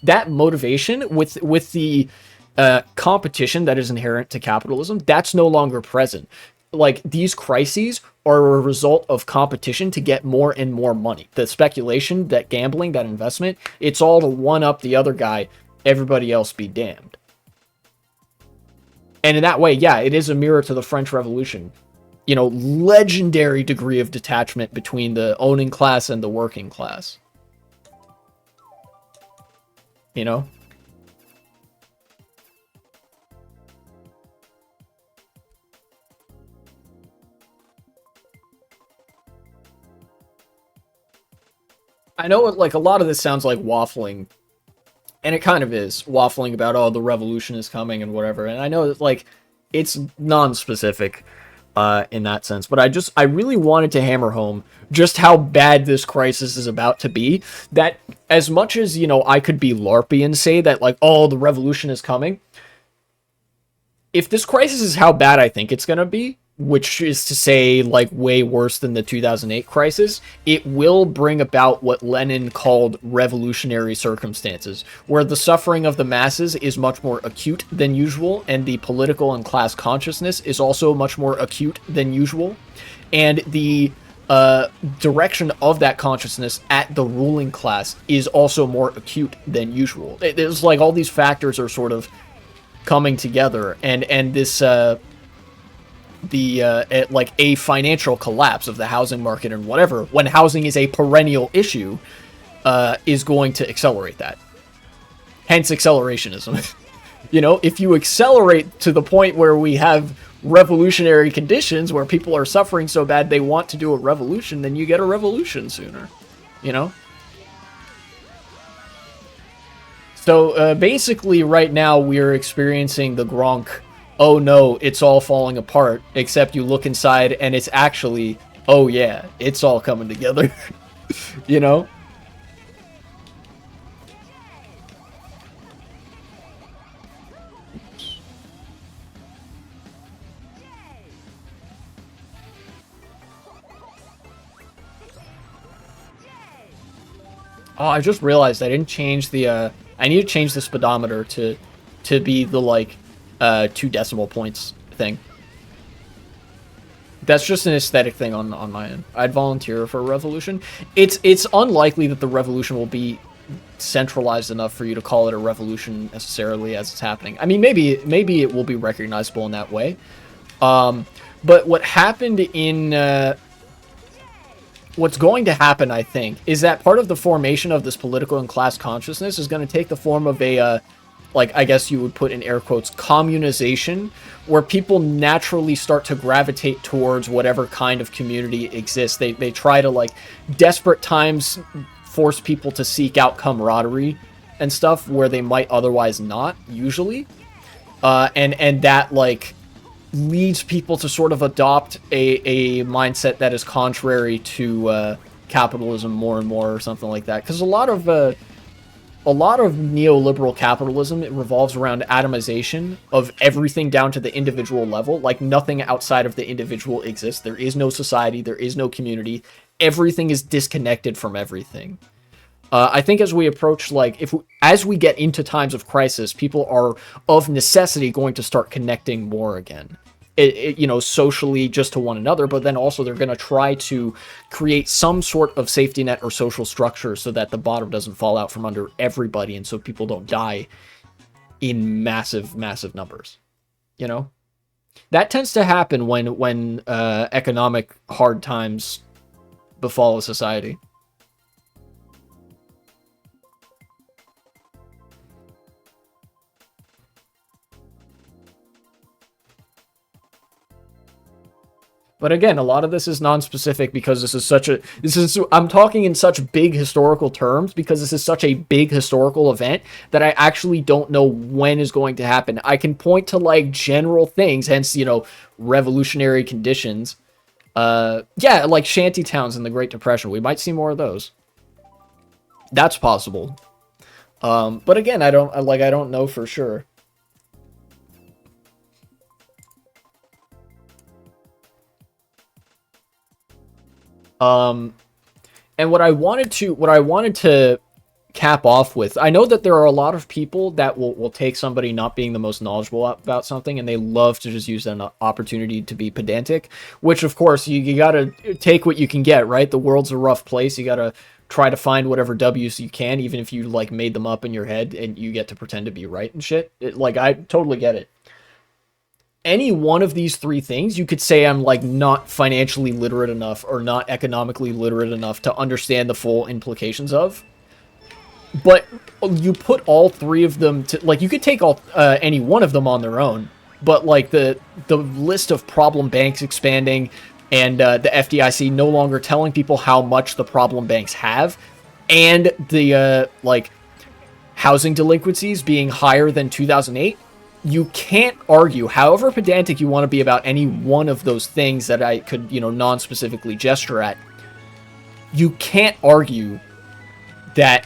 That motivation with the competition that is inherent to capitalism, that's no longer present. Like, these crises are a result of competition to get more and more money. The speculation, that gambling, that investment, it's all to one up the other guy, everybody else be damned. And in that way, yeah, it is a mirror to the French Revolution. You know, legendary degree of detachment between the owning class and the working class. You know? I know, like, a lot of this sounds like waffling, and it kind of is, waffling about, oh, the revolution is coming and whatever, and I know that, like, it's non-specific in that sense, but I really wanted to hammer home just how bad this crisis is about to be, that as much as, you know, I could be LARPy and say that, like, oh, the revolution is coming, if this crisis is how bad I think it's gonna be, which is to say, like, way worse than the 2008 crisis, it will bring about what Lenin called revolutionary circumstances, where the suffering of the masses is much more acute than usual, and the political and class consciousness is also much more acute than usual, and the direction of that consciousness at the ruling class is also more acute than usual. It's like all these factors are sort of coming together, and this like a financial collapse of the housing market and whatever, when housing is a perennial issue, is going to accelerate that. Hence accelerationism. You know, if you accelerate to the point where we have revolutionary conditions where people are suffering so bad they want to do a revolution, then you get a revolution sooner. You know? So basically right now we're experiencing the Gronk, oh no, it's all falling apart, except you look inside and it's actually, oh yeah, it's all coming together. You know? Oh, I just realized I didn't change the, I need to change the speedometer to be the, like, 2 decimal points thing. That's just an aesthetic thing on my end. I'd volunteer for a revolution. It's unlikely that the revolution will be centralized enough for you to call it a revolution necessarily as it's happening. I mean, maybe it will be recognizable in that way. But what happened in what's going to happen, I think, is that part of the formation of this political and class consciousness is going to take the form of a like, I guess you would put in air quotes, communization, where people naturally start to gravitate towards whatever kind of community exists. They try to, like, desperate times force people to seek out camaraderie and stuff where they might otherwise not, usually. And that, like, leads people to sort of adopt a mindset that is contrary to capitalism more and more, or something like that. Because a lot of neoliberal capitalism, it revolves around atomization of everything down to the individual level. Like, nothing outside of the individual exists. There is no society. There is no community. Everything is disconnected from everything. I think as we approach, like, as we get into times of crisis, people are of necessity going to start connecting more again. Socially, just to one another, but then also they're going to try to create some sort of safety net or social structure so that the bottom doesn't fall out from under everybody, and so people don't die in massive, massive numbers. You know, that tends to happen when economic hard times befall a society. But again, a lot of this is non-specific because I'm talking in such big historical terms because this is such a big historical event that I actually don't know when is going to happen. I can point to like general things, hence, revolutionary conditions. Yeah, like shanty towns in the Great Depression. We might see more of those. That's possible. But again, I don't know for sure. And what I wanted to cap off with, I know that there are a lot of people that will take somebody not being the most knowledgeable about something, and they love to just use an opportunity to be pedantic, which of course you gotta take what you can get, right? The world's a rough place. You gotta try to find whatever W's you can, even if you like made them up in your head and you get to pretend to be right and shit. I totally get it. Any one of these three things, you could say I'm like not financially literate enough or not economically literate enough to understand the full implications of. But you put all three of them to, like, you could take any one of them on their own, but like the list of problem banks expanding and the FDIC no longer telling people how much the problem banks have, and the like housing delinquencies being higher than 2008, you can't argue, however pedantic you want to be about any one of those things that I could, non-specifically gesture at, you can't argue that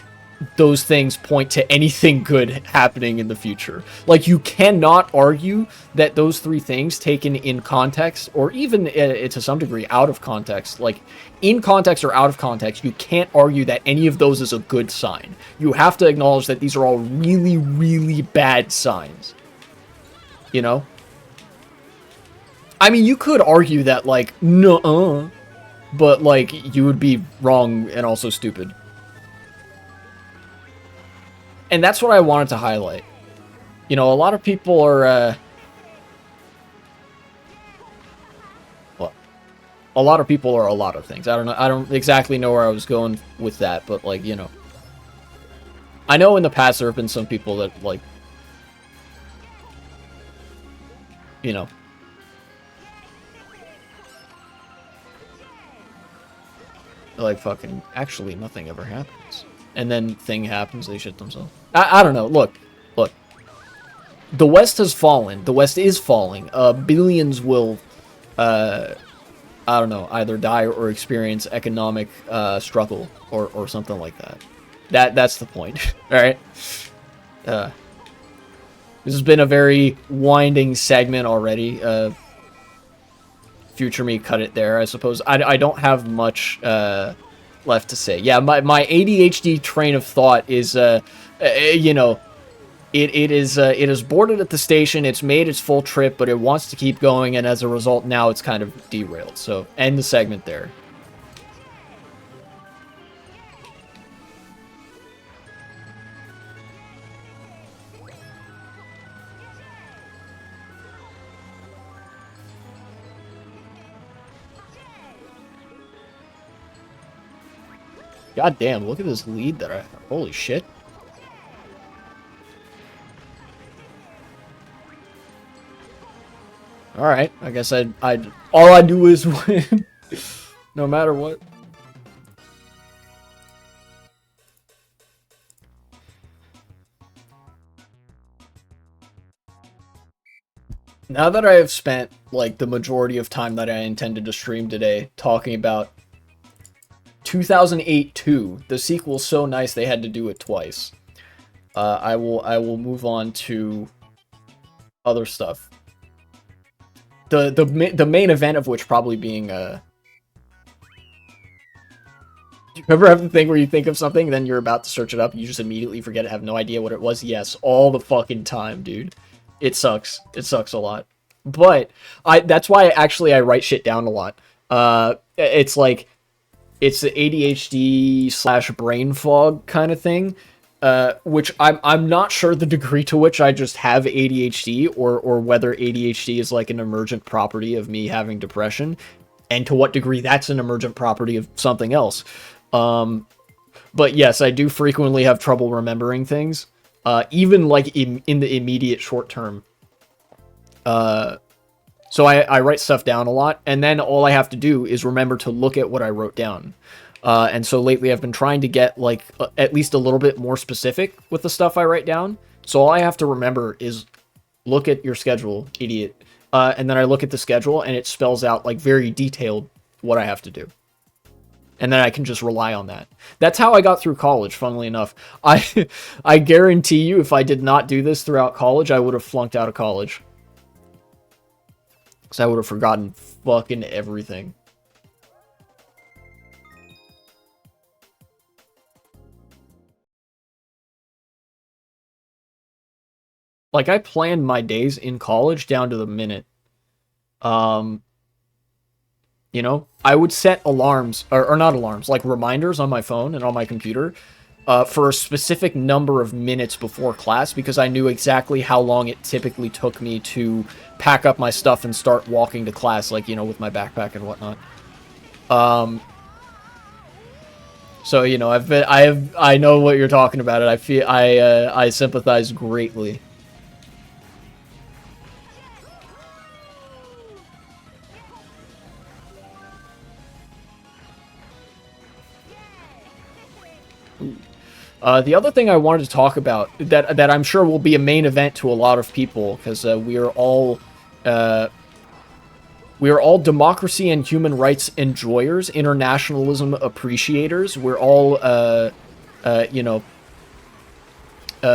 those things point to anything good happening in the future. Like, you cannot argue that those three things taken in context, or even to some degree out of context, like in context or out of context, you can't argue that any of those is a good sign. You have to acknowledge that these are all really, really bad signs. I mean, you could argue that, like, nuh-uh, but, like, you would be wrong and also stupid. And that's what I wanted to highlight. A lot of people are, well, a lot of people are a lot of things. I don't know. I don't exactly know where I was going with that, but, like, I know in the past there have been some people that, like, like, fucking, actually, nothing ever happens. And then thing happens, they shit themselves. I don't know. Look. The West has fallen. The West is falling. Billions will, I don't know, either die or experience economic struggle or something like that. That's the point. All right. This has been a very winding segment already. Future me cut it there, I suppose. I don't have much left to say. Yeah, my ADHD train of thought is, it is boarded at the station. It's made its full trip, but it wants to keep going, and as a result, now it's kind of derailed. So end the segment there. God damn, look at this lead that I... Holy shit. Alright, I guess all I do is win. No matter what. Now that I have spent like the majority of time that I intended to stream today talking about 2008 2, the sequel's so nice they had to do it twice. I will move on to other stuff. The main event of which probably being you ever have the thing where you think of something, then you're about to search it up, you just immediately forget it, have no idea what it was? Yes, all the fucking time, dude. It sucks. It sucks a lot. But that's why I write shit down a lot. It's like it's the ADHD slash brain fog kind of thing, which I'm not sure the degree to which I just have ADHD or whether ADHD is like an emergent property of me having depression, and to what degree that's an emergent property of something else. But yes, I do frequently have trouble remembering things, even like in the immediate short term. So I write stuff down a lot, and then all I have to do is remember to look at what I wrote down. And so lately I've been trying to get like at least a little bit more specific with the stuff I write down. So all I have to remember is look at your schedule, idiot. And then I look at the schedule and it spells out like very detailed what I have to do. And then I can just rely on that. That's how I got through college, funnily enough. I guarantee you if I did not do this throughout college, I would have flunked out of college. Because I would have forgotten fucking everything. Like, I planned my days in college down to the minute. You know, I would set alarms, or not alarms, like reminders on my phone and on my computer for a specific number of minutes before class, because I knew exactly how long it typically took me to pack up my stuff and start walking to class, like, you know, with my backpack and whatnot. So, you know, I know what you're talking about. I sympathize greatly. The other thing I wanted to talk about that I'm sure will be a main event to a lot of people, because we are all democracy and human rights enjoyers, internationalism appreciators. We're all you know,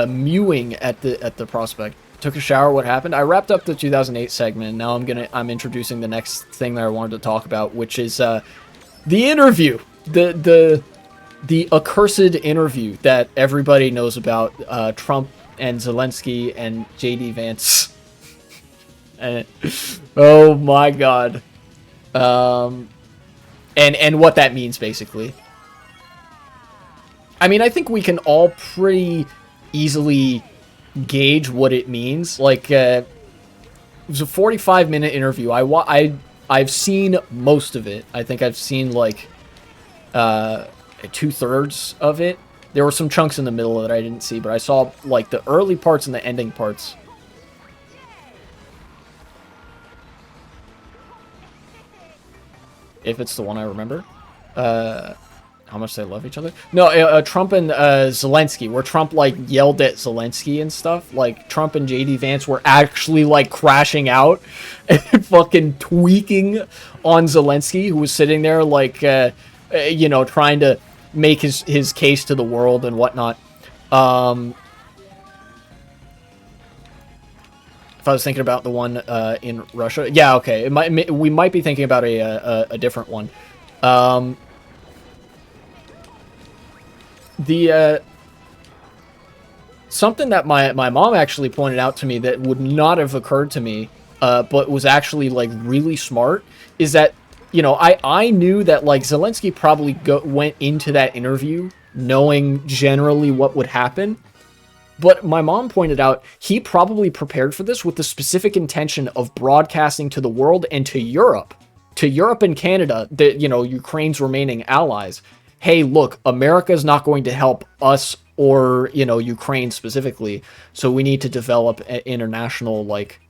mewing at the prospect. Took a shower. What happened? I wrapped up the 2008 segment. And now I'm introducing the next thing that I wanted to talk about, which is the interview. The accursed interview that everybody knows about, Trump and Zelensky and JD Vance. And, oh my god. And what that means, basically. I mean, I think we can all pretty easily gauge what it means. Like, it was a 45-minute interview. I've seen most of it. I think I've seen, like, 2/3 of it. There were some chunks in the middle that I didn't see, but I saw like the early parts and the ending parts. If it's the one I remember. How much they love each other. No, Trump and Zelensky, where Trump like yelled at Zelensky and stuff. Like Trump and JD Vance were actually like crashing out and fucking tweaking on Zelensky, who was sitting there like you know, trying to make his case to the world and whatnot. If I was thinking about the one in Russia, yeah, okay, we might be thinking about a different one. Something that my mom actually pointed out to me that would not have occurred to me, but was actually like really smart, is that, you know, I knew that like Zelensky probably went into that interview knowing generally what would happen. But my mom pointed out he probably prepared for this with the specific intention of broadcasting to the world and to Europe and Canada, that, you know, Ukraine's remaining allies. Hey, look, America's not going to help us or, you know, Ukraine specifically. So we need to develop an international, like,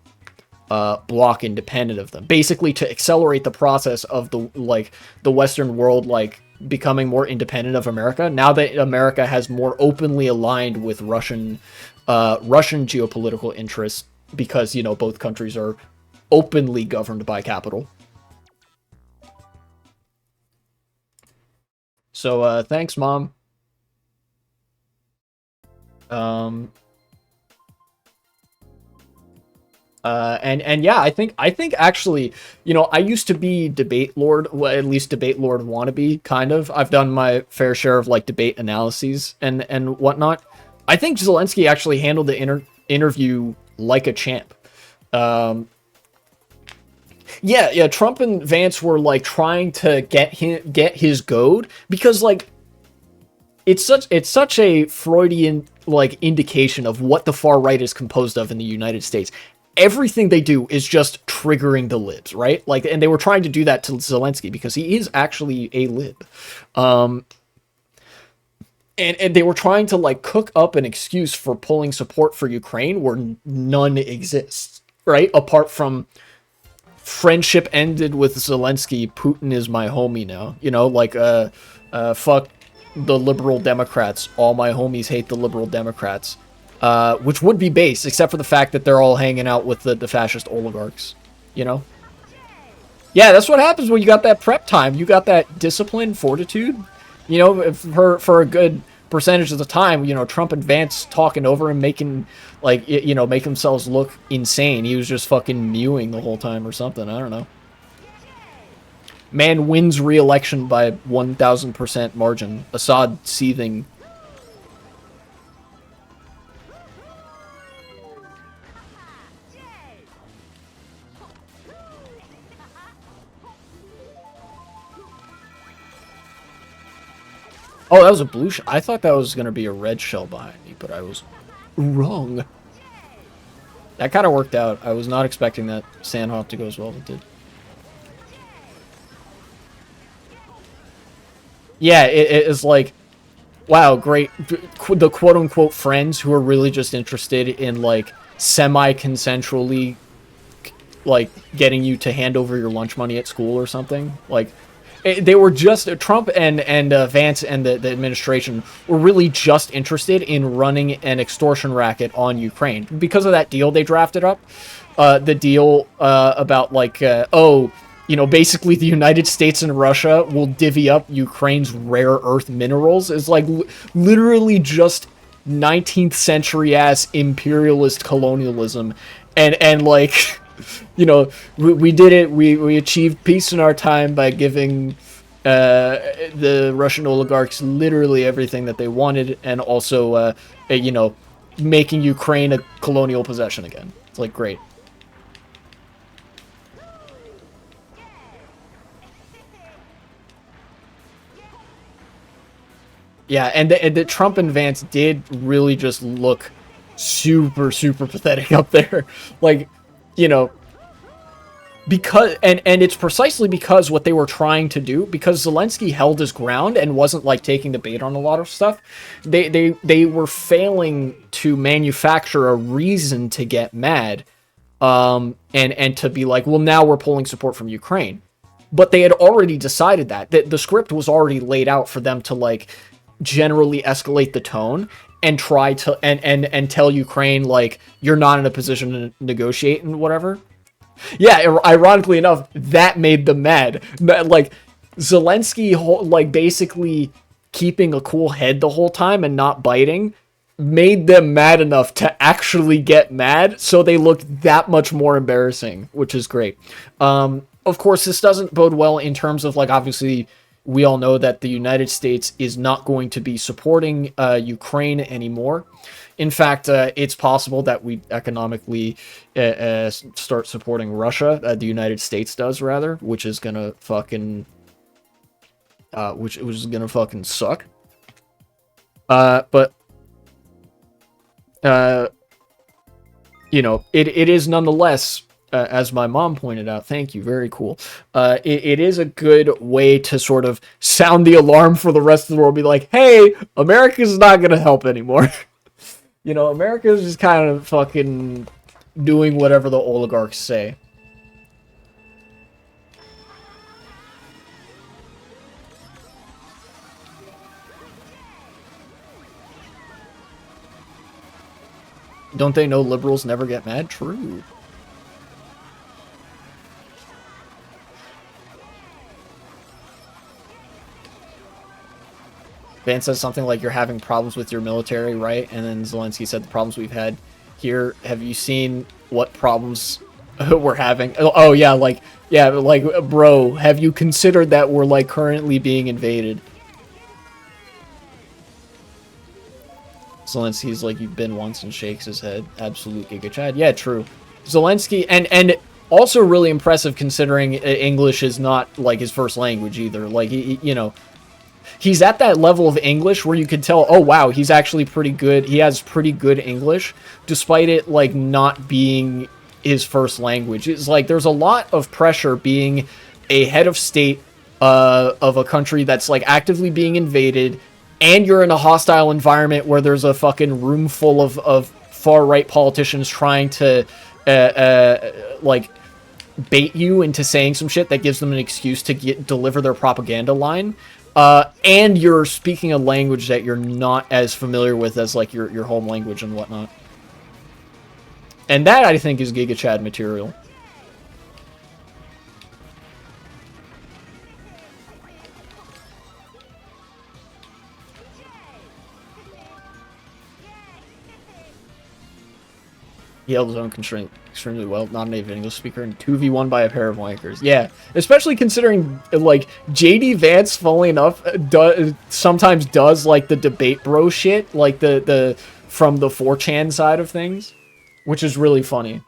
block independent of them, basically to accelerate the process of the Western world like becoming more independent of America, now that America has more openly aligned with Russian geopolitical interests, because, you know, both countries are openly governed by capital. So, thanks, Mom. And yeah, I think actually, you know, I used to be debate lord, well, at least debate lord wannabe, kind of. I've done my fair share of like debate analyses and whatnot. I think Zelensky actually handled the interview like a champ. Yeah, Trump and Vance were like trying to get his goad because like it's such a Freudian like indication of what the far right is composed of in the United States. Everything they do is just triggering the libs, right? Like, and they were trying to do that to Zelensky because he is actually a lib. And they were trying to like cook up an excuse for pulling support for Ukraine where none exists, right? Apart from friendship ended with Zelensky, Putin is my homie now. You know, like fuck the liberal Democrats. All my homies hate the liberal Democrats. Which would be base, except for the fact that they're all hanging out with the fascist oligarchs, you know? Yeah, that's what happens when you got that prep time. You got that discipline, fortitude. You know, for a good percentage of the time, you know, Trump and Vance talking over him, making, like, you know, make themselves look insane. He was just fucking mewing the whole time or something. I don't know. Man wins re-election by 1,000% margin. Assad seething. Oh, that was a blue shell. I thought that was going to be a red shell behind me, but I was wrong. That kind of worked out. I was not expecting that Sandhawk to go as well as it did. Yeah, it is like, wow, great. The quote-unquote friends who are really just interested in, like, semi-consensually, like, getting you to hand over your lunch money at school or something. Like, they were just Trump and Vance and the administration were really just interested in running an extortion racket on Ukraine because of that deal they drafted up. The deal about like oh, you know, basically the United States and Russia will divvy up Ukraine's rare earth minerals is like literally just 19th century ass imperialist colonialism and like you know, we did it. We achieved peace in our time by giving the Russian oligarchs literally everything that they wanted, and also, you know, making Ukraine a colonial possession again. It's like great. Yeah, and the Trump and Vance did really just look super pathetic up there, like, you know. Because and it's precisely because what they were trying to do, because Zelensky held his ground and wasn't like taking the bait on a lot of stuff, they were failing to manufacture a reason to get mad, and to be like, well, now we're pulling support from Ukraine. But they had already decided that the script was already laid out for them to like generally escalate the tone and try to and tell Ukraine like you're not in a position to negotiate and whatever. Yeah, ironically enough, that made them mad. Like, Zelensky, like, basically keeping a cool head the whole time and not biting made them mad enough to actually get mad, so they looked that much more embarrassing, which is great. Of course, this doesn't bode well in terms of, like, obviously, we all know that the United States is not going to be supporting Ukraine anymore. In fact, it's possible that we economically start supporting Russia. The United States does, rather, which is gonna fucking, which is gonna fucking suck. But you know, it is nonetheless, as my mom pointed out. Thank you, very cool. It is a good way to sort of sound the alarm for the rest of the world. Be like, hey, America's not gonna help anymore. You know, America's just kind of fucking doing whatever the oligarchs say. Don't they know liberals never get mad? True. Vance says something like, "You're having problems with your military, right?" And then Zelensky said, "The problems we've had here. Have you seen what problems we're having?" Oh yeah, like, yeah, like, bro, have you considered that we're like currently being invaded? Zelensky's like, "You've been once," and shakes his head. Absolute Giga Chad. Yeah, true. Zelensky, and also really impressive considering English is not like his first language either. Like, you know, he's at that level of English where you could tell, oh wow, he's actually pretty good. He has pretty good English, despite it like not being his first language. It's like there's a lot of pressure being a head of state of a country that's like actively being invaded, and you're in a hostile environment where there's a fucking room full of far-right politicians trying to like bait you into saying some shit that gives them an excuse to deliver their propaganda line. And you're speaking a language that you're not as familiar with as like your home language and whatnot. And that, I think, is Giga Chad material. He held his own constraint extremely well, not a native English speaker, and 2v1 by a pair of wankers. Yeah, especially considering, like, JD Vance, funnily enough, sometimes does, like, the debate bro shit, like, the from the 4chan side of things, which is really funny.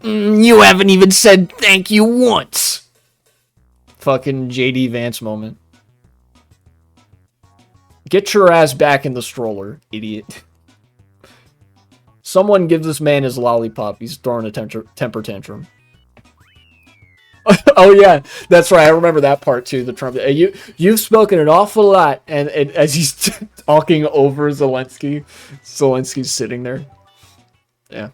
You haven't even said thank you once! Fucking JD Vance moment. Get your ass back in the stroller, idiot. Someone gives this man his lollipop. He's throwing a temper tantrum. Oh yeah, that's right. I remember that part too. The Trump. You've spoken an awful lot, and as he's talking over Zelensky, Zelensky's sitting there. Yeah.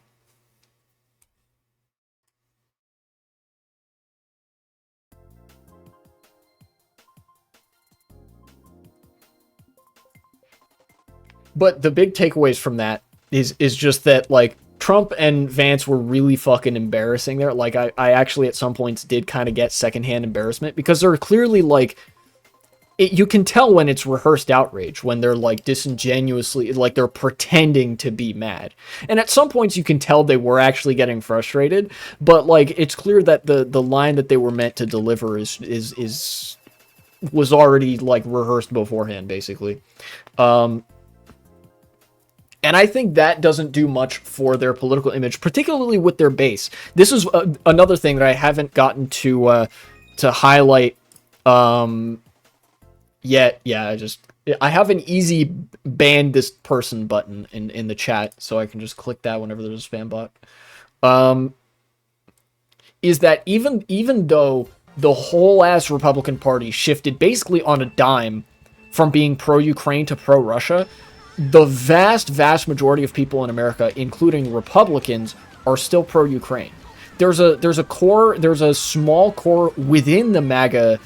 But the big takeaways from that is just that, like, Trump and Vance were really fucking embarrassing there. Like, I actually at some points did kind of get secondhand embarrassment, because they're clearly, like, you can tell when it's rehearsed outrage, when they're, like, disingenuously, like, they're pretending to be mad. And at some points you can tell they were actually getting frustrated, but, like, it's clear that the line that they were meant to deliver was already, like, rehearsed beforehand, basically. And I think that doesn't do much for their political image, particularly with their base. This is another thing that I haven't gotten to highlight yet. Yeah, I have an easy ban this person button in the chat, so I can just click that whenever there's a spam bot. Is that even though the whole ass Republican Party shifted basically on a dime from being pro-Ukraine to pro-Russia, the vast majority of people in America, including Republicans, are still pro-Ukraine. There's a small core within the MAGA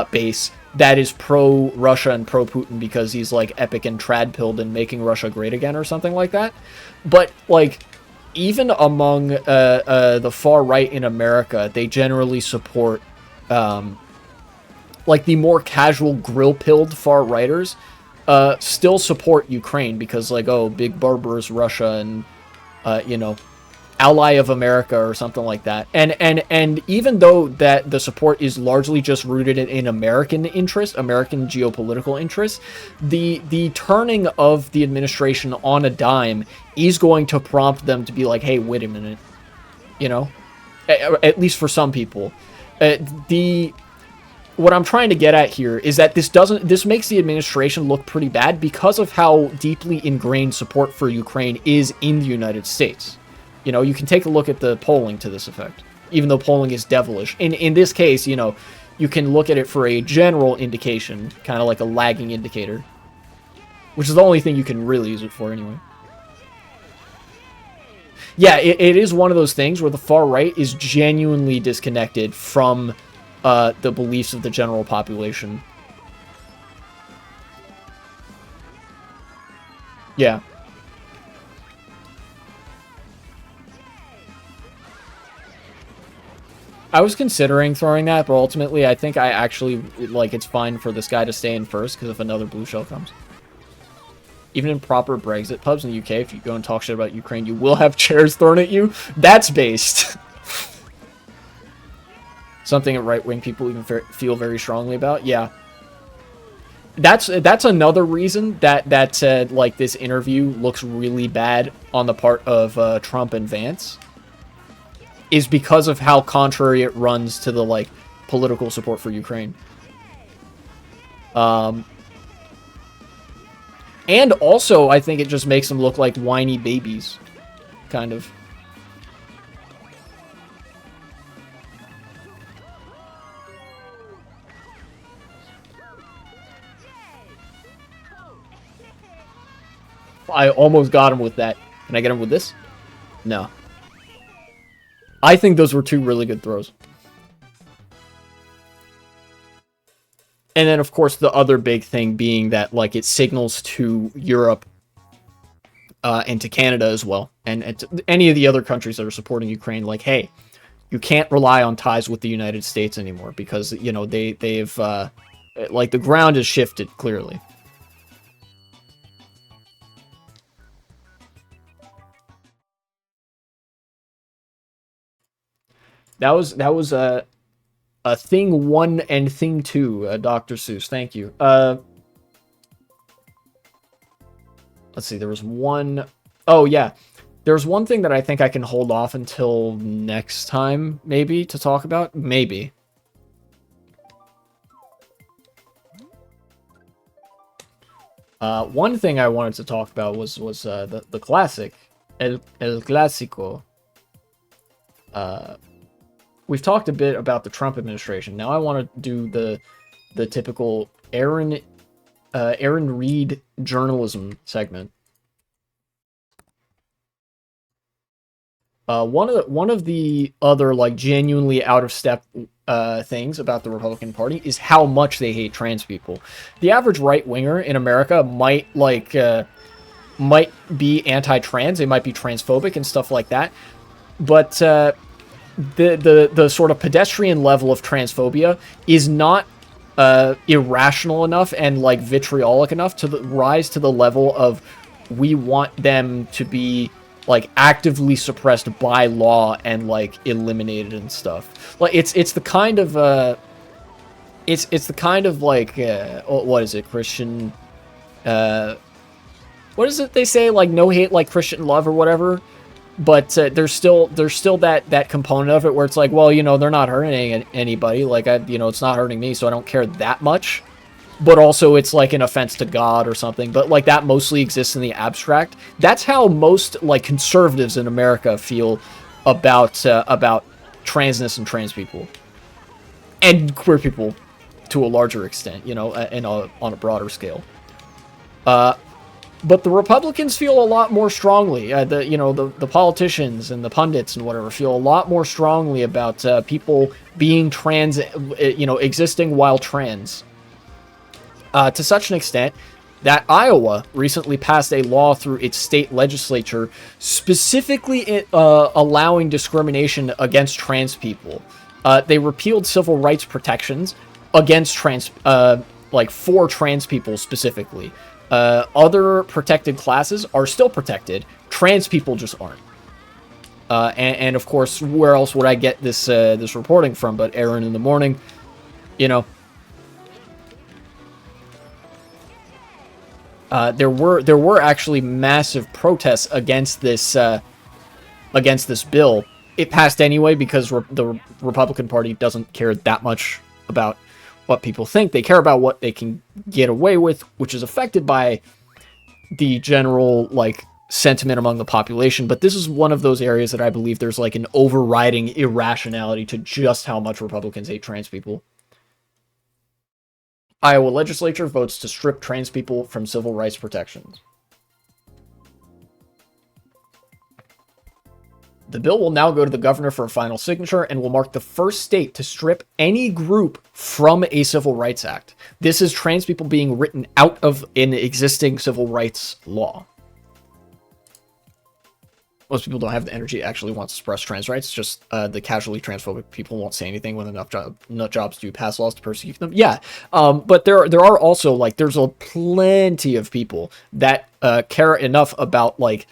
base that is pro-Russia and pro-Putin because he's like epic and trad-pilled and making Russia great again or something like that. But like, even among the far right in America, they generally support like the more casual grill-pilled far righters. Still support Ukraine because, like, oh, big barbarous Russia and, you know, ally of America or something like that. And even though that the support is largely just rooted in American interest, American geopolitical interest, the turning of the administration on a dime is going to prompt them to be like, hey, wait a minute, you know, at least for some people. What I'm trying to get at here is that this makes the administration look pretty bad because of how deeply ingrained support for Ukraine is in the United States. You know, you can take a look at the polling to this effect, even though polling is devilish. In this case, you know, you can look at it for a general indication, kind of like a lagging indicator, which is the only thing you can really use it for anyway. Yeah, it is one of those things where the far right is genuinely disconnected from the beliefs of the general population. Yeah. I was considering throwing that, but ultimately I think I actually, like, it's fine for this guy to stay in first, because if another blue shell comes. Even in proper Brexit pubs in the UK, if you go and talk shit about Ukraine, you will have chairs thrown at you. That's based. Something that right-wing people even feel very strongly about. Yeah. That's another reason that like, this interview looks really bad on the part of Trump and Vance. Is because of how contrary it runs to the, like, political support for Ukraine. And also, I think it just makes them look like whiny babies. Kind of. I almost got him with that. Can I get him with this? No. I think those were two really good throws. And then, of course, the other big thing being that, like, it signals to Europe and to Canada as well, and to any of the other countries that are supporting Ukraine, like, hey, you can't rely on ties with the United States anymore because, you know, they've like, the ground has shifted clearly. That was a thing 1 and thing 2, Dr. Seuss. Thank you. Let's see. There was one. Oh yeah, there's one thing that I think I can hold off until next time, maybe, to talk about. Maybe. One thing I wanted to talk about was the classic, El Clásico. We've talked a bit about the Trump administration. Now I want to do the typical Aaron Reed journalism segment. One of the other, like, genuinely out of step things about the Republican Party is how much they hate trans people. The average right winger in America might be anti-trans, they might be transphobic and stuff like that, but the sort of pedestrian level of transphobia is not irrational enough and, like, vitriolic enough to rise to the level of we want them to be, like, actively suppressed by law and, like, eliminated and stuff. Like, it's the kind of it's the kind of, like, what is it, Christian, what is it they say, like, no hate like Christian love or whatever. But there's still that component of it where it's like, well, you know, they're not hurting anybody. Like, it's not hurting me, so I don't care that much. But also, it's like an offense to God or something. But, like, that mostly exists in the abstract. That's how most, like, conservatives in America feel about transness and trans people, and queer people to a larger extent. You know, on a broader scale. But the Republicans feel a lot more strongly. The politicians and the pundits and whatever feel a lot more strongly about people being trans, existing while trans. To such an extent that Iowa recently passed a law through its state legislature specifically allowing discrimination against trans people. They repealed civil rights protections against for trans people specifically. Other protected classes are still protected. Trans people just aren't. And of course, where else would I get this reporting from but Aaron in the Morning? You know. There were actually massive protests against this bill. It passed anyway because the Republican Party doesn't care that much about what people think. They care about what they can get away with, which is affected by the general, like, sentiment among the population. But this is one of those areas that I believe there's, like, an overriding irrationality to just how much Republicans hate trans people. Iowa legislature votes to strip trans people from civil rights protections. The bill will now go to the governor for a final signature and will mark the first state to strip any group from a civil rights act. This is trans people being written out of an existing civil rights law. Most people don't have the energy to actually want to suppress trans rights. Just the casually transphobic people won't say anything when enough jobs do pass laws to persecute them. Yeah, but there are also, like, there's a plenty of people that care enough about, like,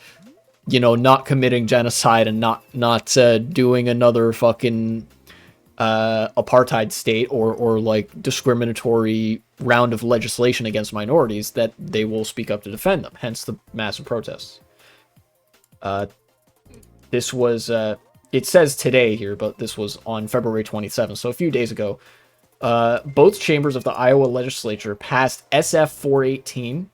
you know, not committing genocide and not doing another fucking apartheid state or like discriminatory round of legislation against minorities, that they will speak up to defend them. Hence the massive protests. This was, it says today here, but this was on February 27th, so a few days ago. Both chambers of the Iowa legislature passed SF 418,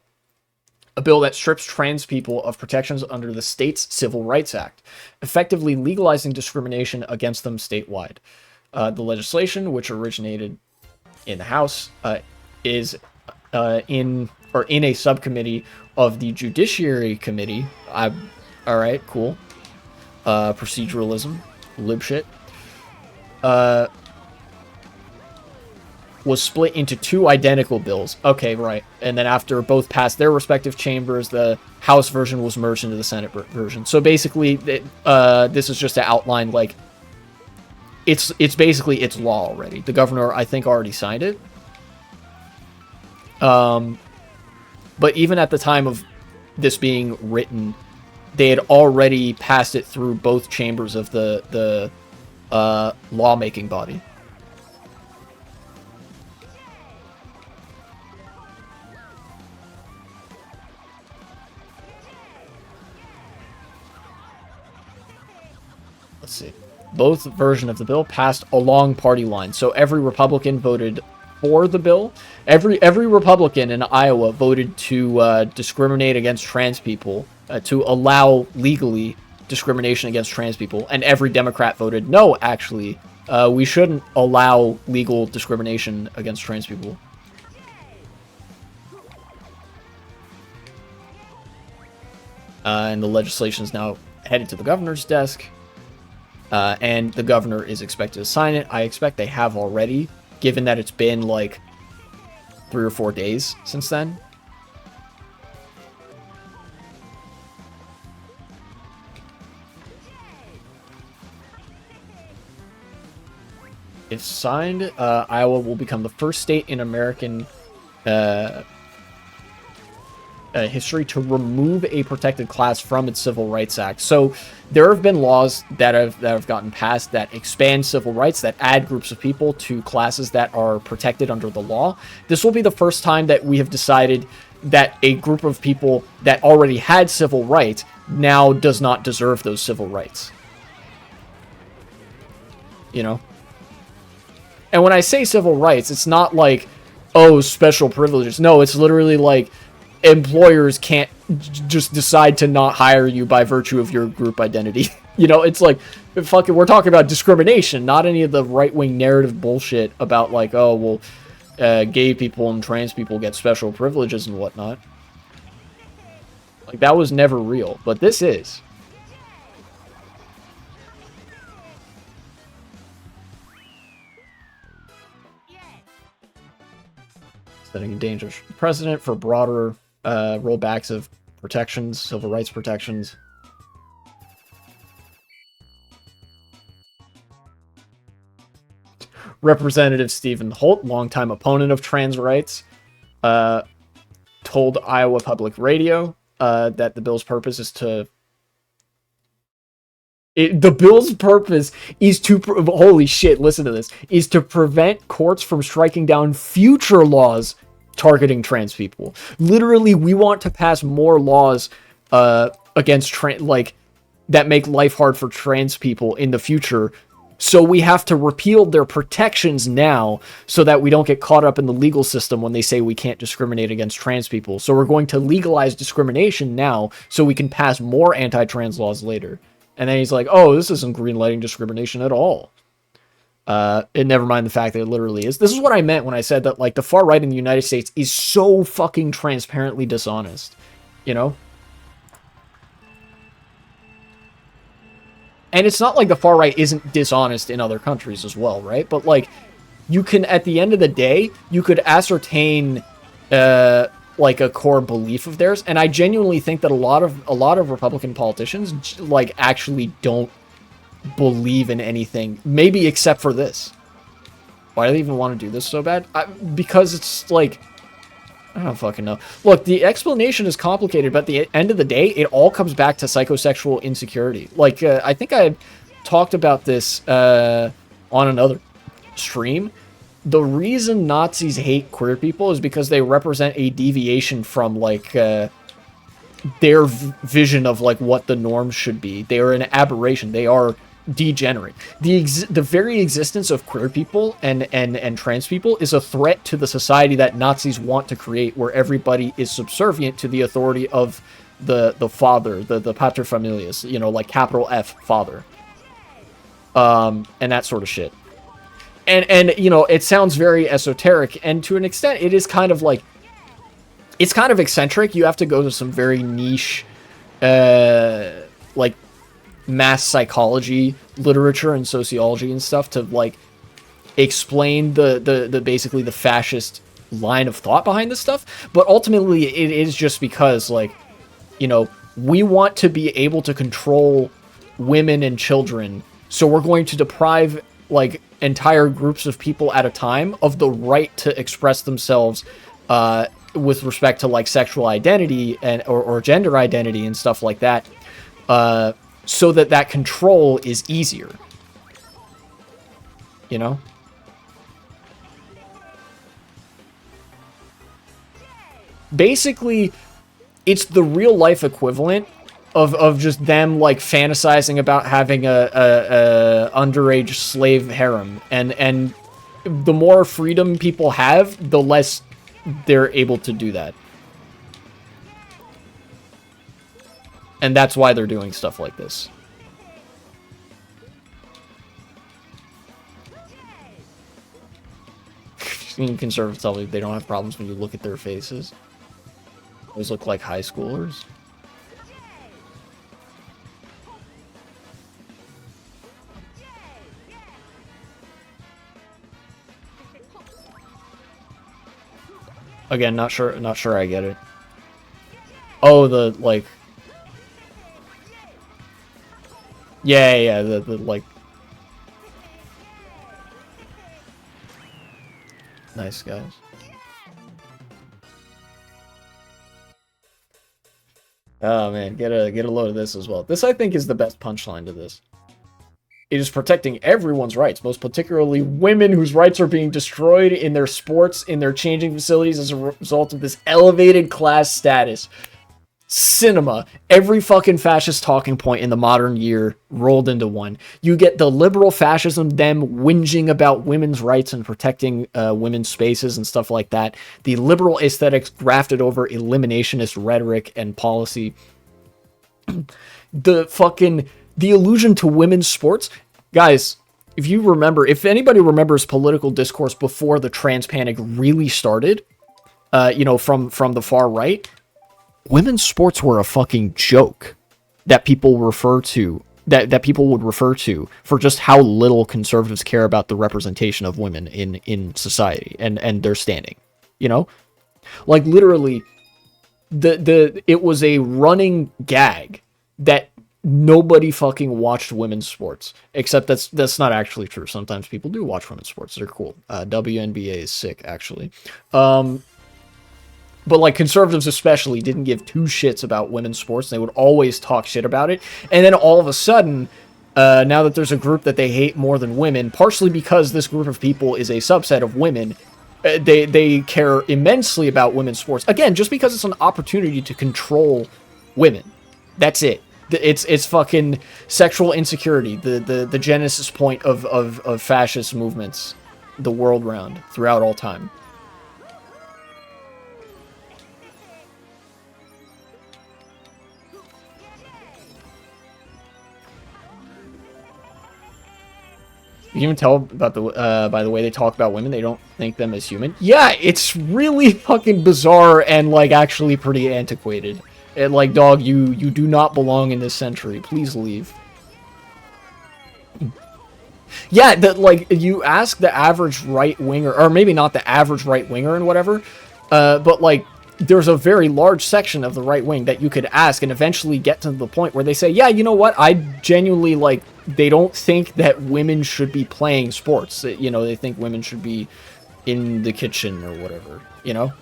a bill that strips trans people of protections under the state's Civil Rights Act, effectively legalizing discrimination against them statewide. The legislation, which originated in the House, is in a subcommittee of the Judiciary Committee. All right, cool. Proceduralism, lib shit. Was split into two identical bills. Okay, right. And then after both passed their respective chambers, the House version was merged into the Senate version. So basically, this is just to outline, like, it's basically, it's law already. The governor, I think, already signed it. But even at the time of this being written, they had already passed it through both chambers of the lawmaking body. Let's see. Both versions of the bill passed along party lines, so every Republican voted for the bill. Every Republican in Iowa voted to discriminate against trans people, to allow legally discrimination against trans people, and every Democrat voted no, actually, we shouldn't allow legal discrimination against trans people. And the legislation is now headed to the governor's desk. And the governor is expected to sign it. I expect they have already, given that it's been like 3 or 4 days since then. If signed, Iowa will become the first state in American history to remove a protected class from its Civil Rights Act. So there have been laws that have gotten passed that expand civil rights, that add groups of people to classes that are protected under the law. This will be the first time that we have decided that a group of people that already had civil rights now does not deserve those civil rights. You know? And when I say civil rights, it's not like, oh, special privileges. No, it's literally like, employers can't just decide to not hire you by virtue of your group identity. You know, it's like, fucking, we're talking about discrimination, not any of the right-wing narrative bullshit about, like, oh, well, gay people and trans people get special privileges and whatnot. Like, that was never real, but this is. Setting in danger the president for broader rollbacks of protections, civil rights protections. Representative Stephen Holt, longtime opponent of trans rights, told Iowa Public Radio that the bill's purpose is to... the bill's purpose is to... holy shit, listen to this. Is to prevent courts from striking down future laws targeting trans people. Literally, we want to pass more laws against that make life hard for trans people in the future. So we have to repeal their protections now so that we don't get caught up in the legal system when they say we can't discriminate against trans people. So we're going to legalize discrimination now so we can pass more anti-trans laws later. And then he's like, oh, this isn't greenlighting discrimination at all. And never mind the fact that it literally is. This is what I meant when I said that, like, the far right in the United States is so fucking transparently dishonest, you know? And it's not like the far right isn't dishonest in other countries as well, right? But, like, you can, at the end of the day, you could ascertain like a core belief of theirs, and I genuinely think that a lot of Republican politicians like actually don't believe in anything, maybe except for this. Why do they even want to do this so bad? Because it's like, I don't fucking know. Look, the explanation is complicated, but at the end of the day, it all comes back to psychosexual insecurity. Like, I think I talked about this on another stream. The reason Nazis hate queer people is because they represent a deviation from, like, their vision of, like, what the norms should be. They are an aberration. They are degenerate. The very existence of queer people and trans people is a threat to the society that Nazis want to create, where everybody is subservient to the authority of the father, the paterfamilias, you know, like capital F father, and that sort of shit. And you know, it sounds very esoteric, and to an extent it is kind of like, it's kind of eccentric. You have to go to some very niche like mass psychology literature and sociology and stuff to like explain the basically the fascist line of thought behind this stuff. But ultimately it is just because, like, you know, we want to be able to control women and children, so we're going to deprive like entire groups of people at a time of the right to express themselves with respect to like sexual identity and or gender identity and stuff like that, so that control is easier, you know? Basically, it's the real life equivalent of just them like fantasizing about having a underage slave harem, and the more freedom people have, the less they're able to do that. And that's why they're doing stuff like this. Conservatives tell me they don't have problems when you look at their faces. Those look like high schoolers. Again, not sure I get it. Oh, the like, yeah, the like, nice guys. Oh man, get a load of this as well. This, I think, is the best punchline to this. It is protecting everyone's rights, most particularly women whose rights are being destroyed in their sports, in their changing facilities as a result of this elevated class status. Cinema. Every fucking fascist talking point in the modern year rolled into one. You get the liberal fascism, them whinging about women's rights and protecting women's spaces and stuff like that. The liberal aesthetics grafted over eliminationist rhetoric and policy. The allusion to women's sports. Guys, if you remember, if anybody remembers political discourse before the trans panic really started, you know, from the far right, women's sports were a fucking joke that people refer to, that people would refer to for just how little conservatives care about the representation of women in society and their standing, you know? Like, literally, it was a running gag that nobody fucking watched women's sports, except that's not actually true. Sometimes people do watch women's sports. They're cool. WNBA is sick, actually. But like, conservatives especially didn't give two shits about women's sports. They would always talk shit about it. And then all of a sudden, now that there's a group that they hate more than women, partially because this group of people is a subset of women, they care immensely about women's sports. Again, just because it's an opportunity to control women. That's it. It's fucking sexual insecurity, the genesis point of fascist movements the world round throughout all time. You can even tell about by the way they talk about women, they don't think them as human. Yeah, it's really fucking bizarre and like actually pretty antiquated. And like, dog, you do not belong in this century. Please leave. Yeah, that, like, you ask the average right winger, or maybe not the average right winger and whatever, but like, there's a very large section of the right wing that you could ask and eventually get to the point where they say, yeah, you know what? I genuinely, like, they don't think that women should be playing sports. You know, they think women should be in the kitchen or whatever, you know?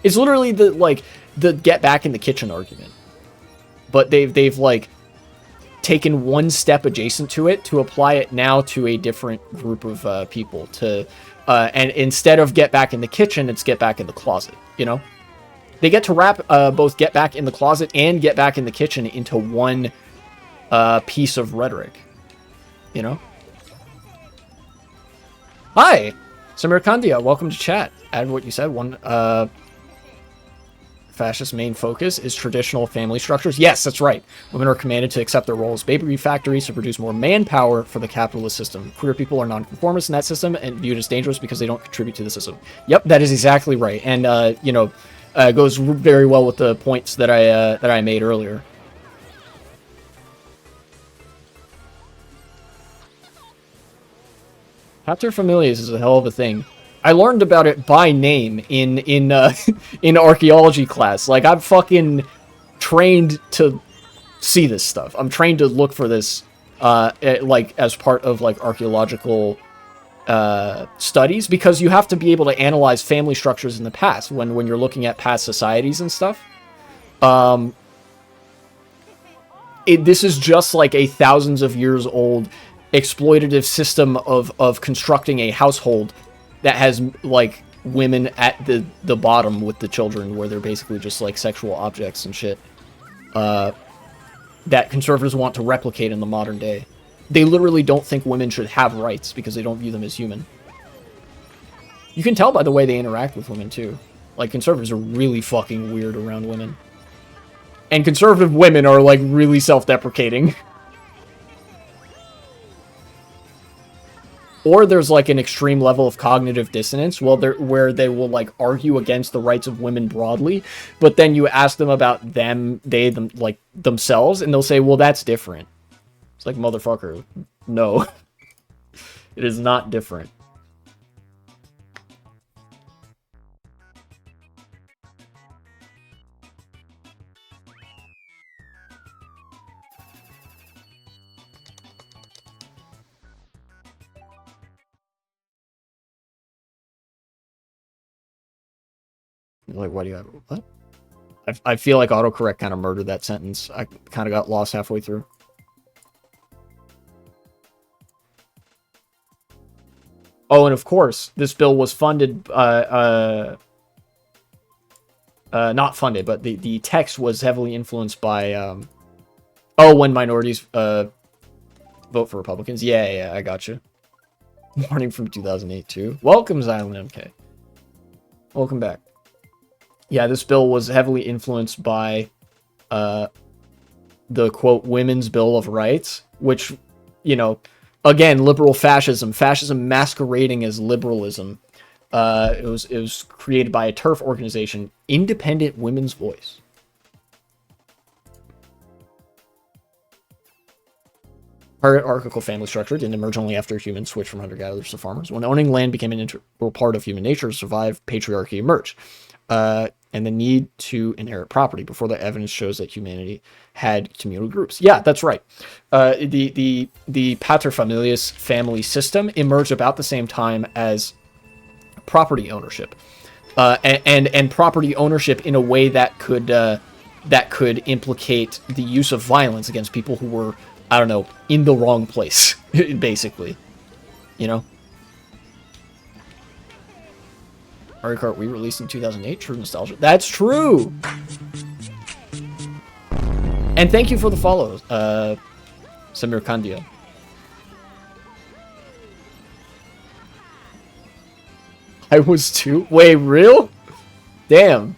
It's literally the get back in the kitchen argument. But they've like taken one step adjacent to it to apply it now to a different group of people to and instead of get back in the kitchen, it's get back in the closet, you know? They get to wrap both get back in the closet and get back in the kitchen into one piece of rhetoric, you know? Hi, Samir Kandia, welcome to chat. Add what you said. One fascist main focus is traditional family structures. Yes, that's right. Women are commanded to accept their role as baby factories to produce more manpower for the capitalist system. Queer people are nonconformists in that system and viewed as dangerous because they don't contribute to the system. Yep, that is exactly right. And, you know, goes very well with the points that I made earlier. Paterfamilias is a hell of a thing. I learned about it by name in in archaeology class. Like, I'm fucking trained to see this stuff. I'm trained to look for this, like, as part of, like, archaeological studies, because you have to be able to analyze family structures in the past when you're looking at past societies and stuff. This is just like a thousands of years old exploitative system of constructing a household that has, like, women at the bottom with the children, where they're basically just, like, sexual objects and shit. That conservatives want to replicate in the modern day. They literally don't think women should have rights because they don't view them as human. You can tell by the way they interact with women, too. Like, conservatives are really fucking weird around women. And conservative women are, like, really self-deprecating. Or there's, like, an extreme level of cognitive dissonance where they will, like, argue against the rights of women broadly, but then you ask them about themselves, and they'll say, well, that's different. It's like, motherfucker, no. It is not different. Like, what do you have? What? I feel like autocorrect kind of murdered that sentence. I kind of got lost halfway through. Oh, and of course, this bill was funded, not funded, but the text was heavily influenced by, when minorities, vote for Republicans. Yeah, I got you. Morning from 2008, too. Welcome, Xylem MK. Welcome back. Yeah, this bill was heavily influenced by, the, quote, Women's Bill of Rights, which, you know, again, liberal fascism masquerading as liberalism. It was created by a TERF organization, Independent Women's Voice. Hierarchical family structure didn't emerge only after humans switched from hunter-gatherers to farmers. When owning land became an integral part of human nature to survive, patriarchy emerged. And the need to inherit property. Before that, evidence shows that humanity had communal groups. Yeah, that's right. The paterfamilias family system emerged about the same time as property ownership, and property ownership in a way that could implicate the use of violence against people who were, I don't know, in the wrong place, basically. You know. Mario Kart Wii released in 2008. True nostalgia. That's true. And thank you for the follow, Samir Kandia. I was too. Wait, real? Damn.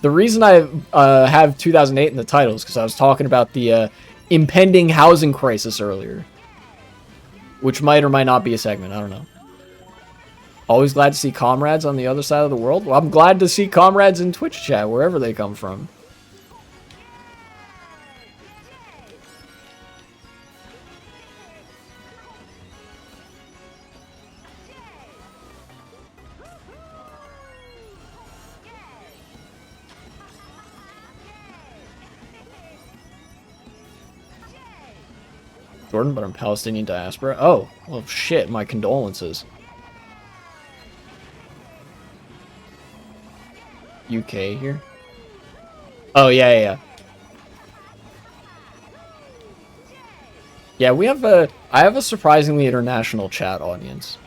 The reason I have 2008 in the title is because I was talking about the impending housing crisis earlier, which might or might not be a segment. I don't know. Always glad to see comrades on the other side of the world. Well, I'm glad to see comrades in Twitch chat, wherever they come from. Jordan, but I'm Palestinian diaspora. Oh, well, shit, my condolences. UK here? Oh, yeah. Yeah, I have a surprisingly international chat audience.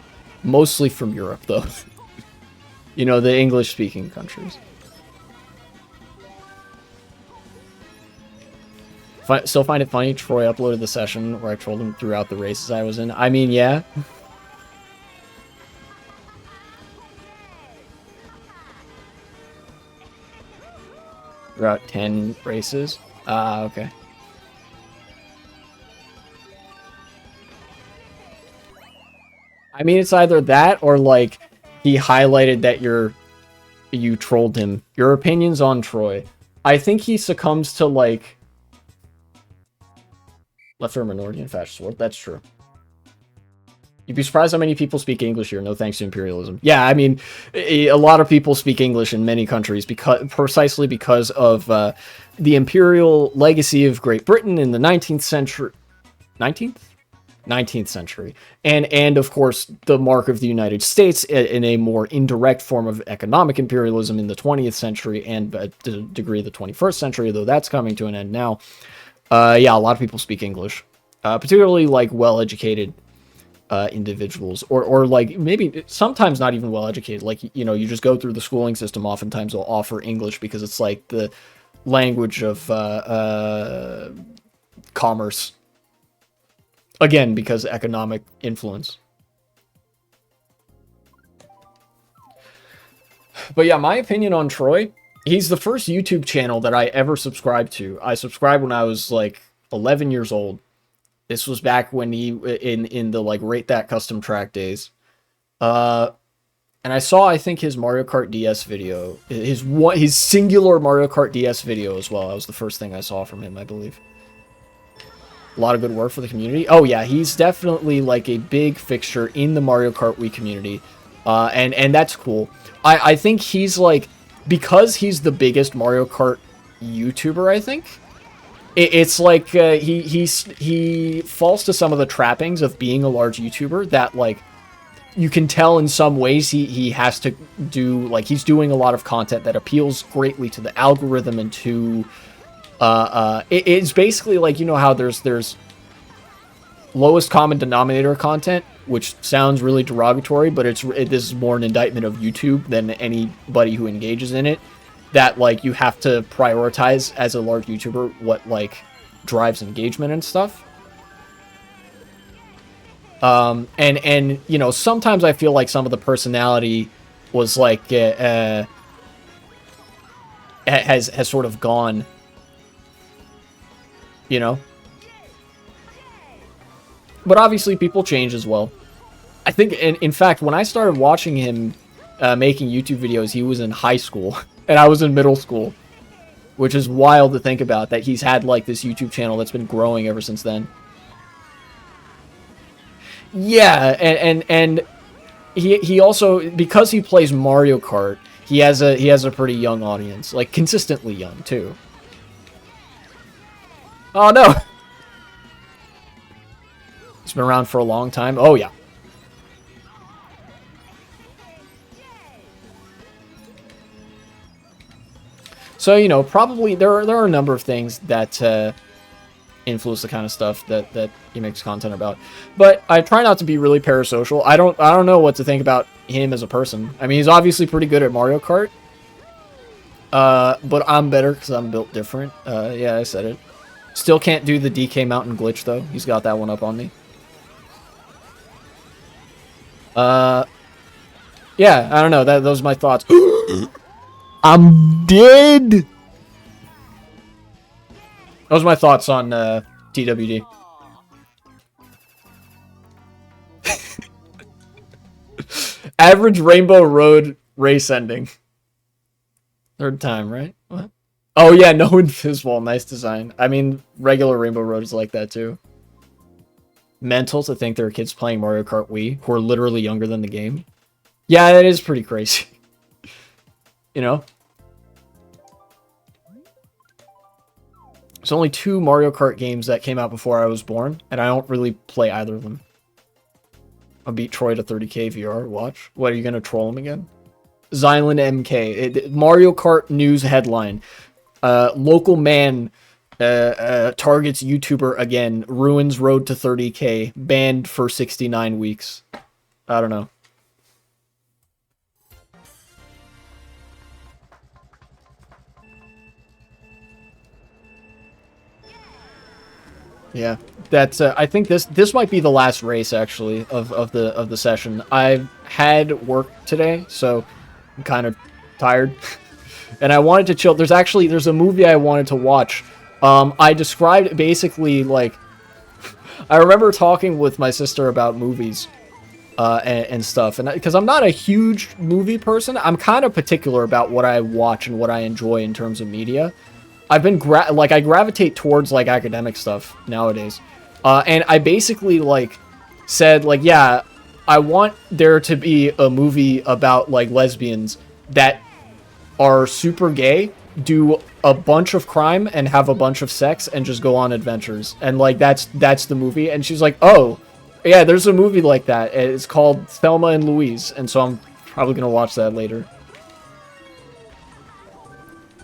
Mostly from Europe, though. You know, the English-speaking countries. Still find it funny, Troy uploaded the session where I trolled him throughout the races I was in. I mean, yeah. Throughout 10 races? Ah, okay. I mean, it's either that or, like, he highlighted that you trolled him. Your opinions on Troy. I think he succumbs to, like... Left-arm minority and fascist war. That's true. You'd be surprised how many people speak English here, no thanks to imperialism. Yeah, I mean, a lot of people speak English in many countries precisely because of the imperial legacy of Great Britain in the 19th century. 19th century. And of course, the mark of the United States in a more indirect form of economic imperialism in the 20th century and to a degree the 21st century, though that's coming to an end now. Yeah, a lot of people speak English, particularly like well-educated individuals, or like maybe sometimes not even well-educated. Like, you know, you just go through the schooling system. Oftentimes they'll offer English because it's like the language of commerce. Again, because economic influence. But yeah, my opinion on Troy, he's the first YouTube channel that I ever subscribed to. I subscribed when I was like 11 years old. This was back when he, in the like Rate That Custom Track days. And I saw, I think, his Mario Kart DS video. His singular Mario Kart DS video as well. That was the first thing I saw from him, I believe. A lot of good work for the community. Oh yeah, he's definitely like a big fixture in the Mario Kart Wii community. And that's cool. I think he's like, because he's the biggest Mario Kart YouTuber, I think, it's like he falls to some of the trappings of being a large YouTuber that, like, you can tell in some ways he has to do, like, he's doing a lot of content that appeals greatly to the algorithm and to it's basically like, you know how there's lowest common denominator content, which sounds really derogatory, but this is more an indictment of YouTube than anybody who engages in it. That, like, you have to prioritize as a large YouTuber what, like, drives engagement and stuff. And you know, sometimes I feel like some of the personality was like has sort of gone, you know. But obviously people change as well. I think, in fact, when I started watching him making YouTube videos, he was in high school and I was in middle school, which is wild to think about, that he's had like this YouTube channel that's been growing ever since then. Yeah, and he also, because he plays Mario Kart, he has a pretty young audience, like consistently young too. Oh no. It's been around for a long time. Oh yeah. So, you know, probably there are a number of things that influence the kind of stuff that he makes content about. But I try not to be really parasocial. I don't know what to think about him as a person. I mean, he's obviously pretty good at Mario Kart. But I'm better because I'm built different. Yeah, I said it. Still can't do the DK Mountain glitch though. He's got that one up on me. Yeah, I don't know. Those are my thoughts. I'm dead. Those are my thoughts on TWD. Average Rainbow Road race ending. Third time, right? What? Oh yeah, no Inviswall. Nice design. I mean, regular Rainbow Road is like that too. Mental to think there are kids playing Mario Kart Wii who are literally younger than the game. Yeah, that is pretty crazy. You know? There's only 2 Mario Kart games that came out before I was born, and I don't really play either of them. I'll beat Troy to 30k VR. Watch. What, are you going to troll him again? Xylan MK. Mario Kart news headline. Local man targets YouTuber again. Ruins road to 30k. Banned for 69 weeks. I don't know. Yeah, that's. I think this might be the last race actually of the session. I've had work today, so I'm kind of tired, and I wanted to chill. There's a movie I wanted to watch. I described basically like I remember talking with my sister about movies, and stuff, and because I'm not a huge movie person, I'm kind of particular about what I watch and what I enjoy in terms of media. I've been I gravitate towards like academic stuff nowadays, and I basically like said like, yeah, I want there to be a movie about like lesbians that are super gay, do a bunch of crime and have a bunch of sex and just go on adventures, and like that's the movie. And she's like, oh yeah, there's a movie like that. It's called Thelma and Louise, and so I'm probably gonna watch that later.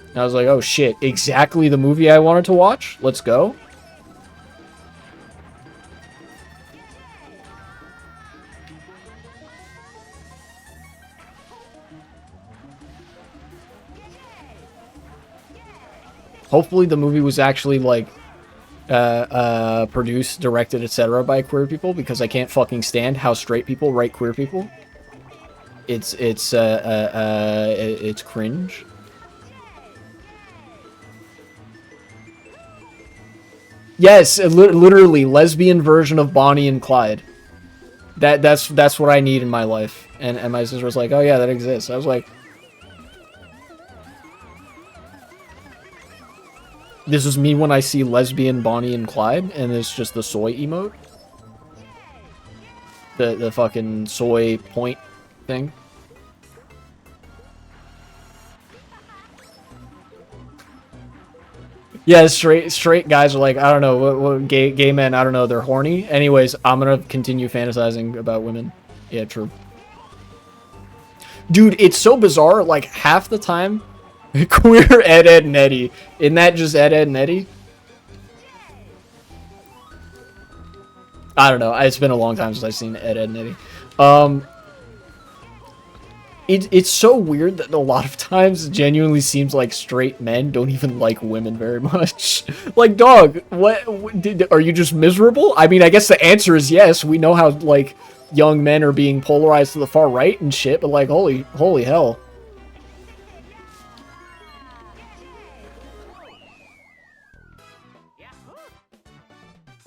And I was like, oh shit, exactly the movie I wanted to watch? Let's go. Hopefully the movie was actually like produced, directed, etc. by queer people, because I can't fucking stand how straight people write queer people. It's cringe. Yes, literally lesbian version of Bonnie and Clyde. That's what I need in my life. And my sister was like, "Oh yeah, that exists." I was like, "This is me when I see lesbian Bonnie and Clyde, and it's just the soy emote, the fucking soy point thing." Yeah, straight guys are like, I don't know, what gay men, I don't know, they're horny. Anyways, I'm gonna continue fantasizing about women. Yeah, true. Dude, it's so bizarre, like, half the time, queer Ed, Ed, and Eddie. Isn't that just Ed, Ed, and Eddie? I don't know, it's been a long time since I've seen Ed, Ed, and Eddie. It's so weird that a lot of times it genuinely seems like straight men don't even like women very much. Like, dog, what are you just miserable? I mean, I guess the answer is yes. We know how, like, young men are being polarized to the far right and shit, but, like, holy hell.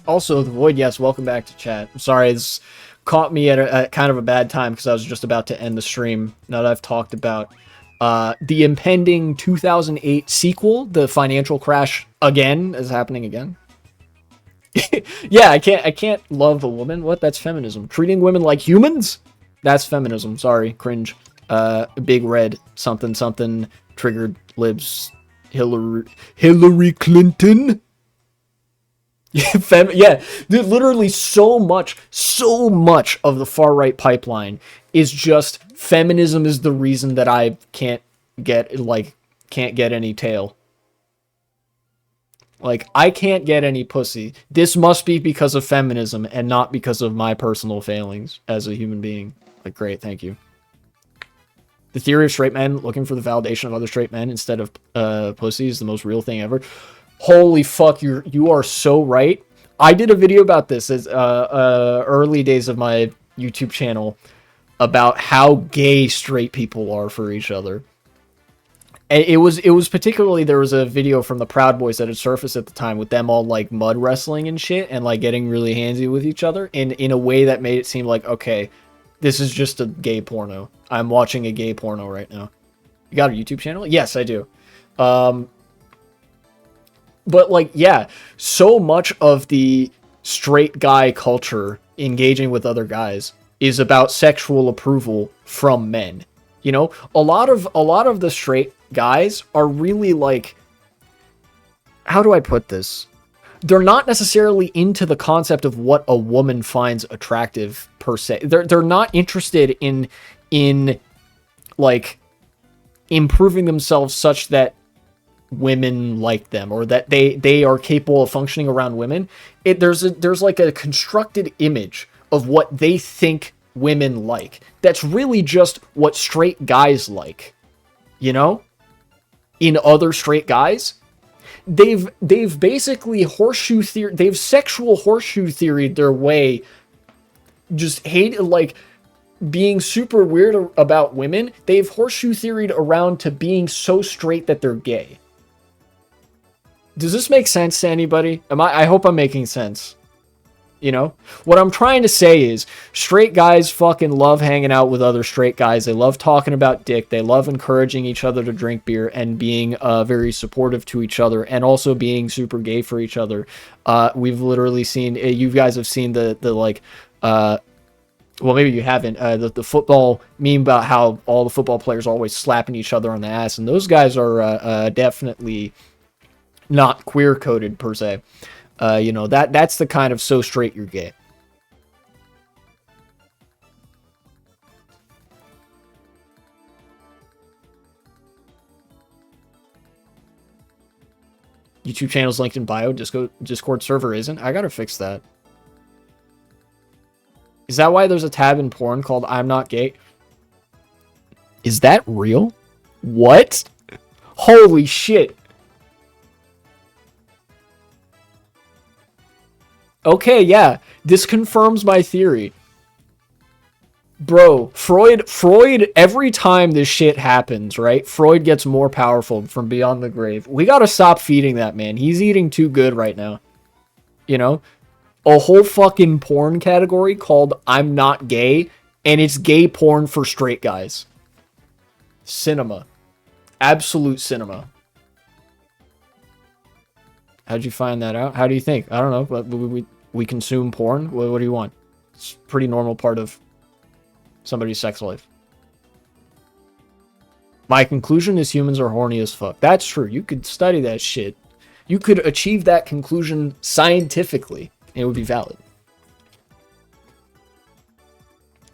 Also, The Void, yes, welcome back to chat. I'm sorry, this caught me at a kind of a bad time because I was just about to end the stream. Now that I've talked about the impending 2008 sequel, The Financial Crash Again, is happening again. Yeah, I can't love a woman. What? That's feminism. Treating women like humans? That's feminism. Sorry, cringe. Big red something something triggered libs. Hillary Clinton. Yeah, literally so much of the far right pipeline is just feminism is the reason that I can't get any tail. Like, I can't get any pussy. This must be because of feminism and not because of my personal failings as a human being. Like, great, thank you. The theory of straight men looking for the validation of other straight men instead of pussy is the most real thing ever. Holy fuck, you are so right. I did a video about this as early days of my YouTube channel about how gay straight people are for each other. And it was particularly, there was a video from the Proud Boys that had surfaced at the time with them all like mud wrestling and shit and like getting really handsy with each other in a way that made it seem like, okay, this is just a gay porno. I'm watching a gay porno right now. You got a YouTube channel? Yes, I do. But, like, yeah, so much of the straight guy culture engaging with other guys is about sexual approval from men. You know, a lot of the straight guys are really, like, how do I put this? They're not necessarily into the concept of what a woman finds attractive per se. They're not interested in like improving themselves such that women like them, or that they are capable of functioning around women. There's like a constructed image of what they think women like. That's really just what straight guys like. You know? In other straight guys, they've basically they've sexual horseshoe theoried their way, just hate, like, being super weird about women. They've horseshoe theoried around to being so straight that they're gay. Does this make sense to anybody? I hope I'm making sense. You know? What I'm trying to say is, straight guys fucking love hanging out with other straight guys. They love talking about dick. They love encouraging each other to drink beer and being very supportive to each other, and also being super gay for each other. We've literally seen, you guys have seen the like, well, maybe you haven't, the football meme about how all the football players are always slapping each other on the ass, and those guys are definitely not queer coded per se. You know, that's the kind of so straight you're gay. YouTube channel's linked in bio. Discord server isn't. I gotta fix that. Is that why there's a tab in porn called I'm Not Gay? Is that real? What? Holy shit. Okay, yeah. This confirms my theory. Bro, Freud, every time this shit happens, right? Freud gets more powerful from beyond the grave. We gotta stop feeding that man. He's eating too good right now. You know? A whole fucking porn category called I'm Not Gay, and it's gay porn for straight guys. Cinema. Absolute cinema. How'd you find that out? How do you think? I don't know. We consume porn? What do you want? It's a pretty normal part of somebody's sex life. My conclusion is humans are horny as fuck. That's true. You could study that shit. You could achieve that conclusion scientifically, and it would be valid.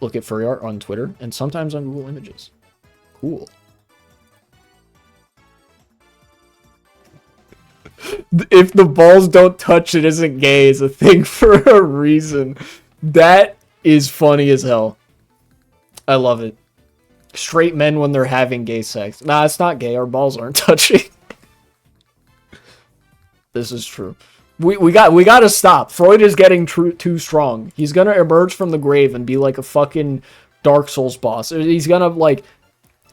Look at furry art on Twitter, and sometimes on Google Images. Cool. If the balls don't touch, it isn't gay is a thing for a reason. That is funny as hell. I love it. Straight men when they're having gay sex. Nah, it's not gay. Our balls aren't touching. This is true. We gotta stop. Freud is getting too strong. He's gonna emerge from the grave and be like a fucking Dark Souls boss. He's gonna like...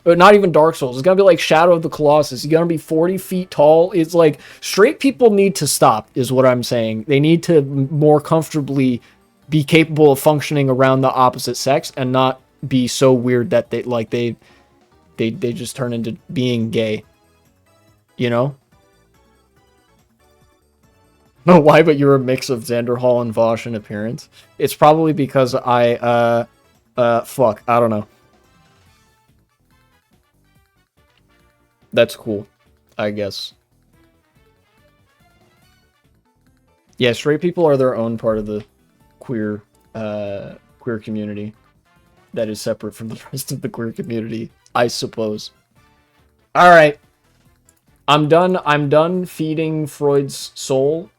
Not even Dark Souls. It's gonna be like Shadow of the Colossus. He's gonna be 40 feet tall. It's like, straight people need to stop, is what I'm saying. They need to more comfortably be capable of functioning around the opposite sex and not be so weird that they just turn into being gay. You know? No, why? But you're a mix of Xander Hall and Vosh in appearance. It's probably because fuck, I don't know. That's cool, I guess. Yeah, straight people are their own part of the queer community that is separate from the rest of the queer community, I suppose. All right. I'm done feeding Freud's soul.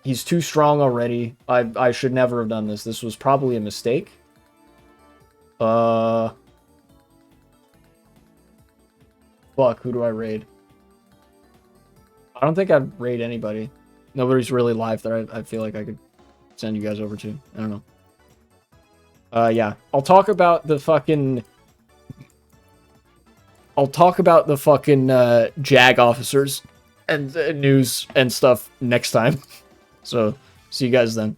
He's too strong already. I should never have done this. This was probably a mistake. Fuck, who do I raid? I don't think I'd raid anybody. Nobody's really live that I feel like I could send you guys over to. I don't know. Yeah. I'll talk about the fucking JAG officers and news and stuff next time. So, see you guys then.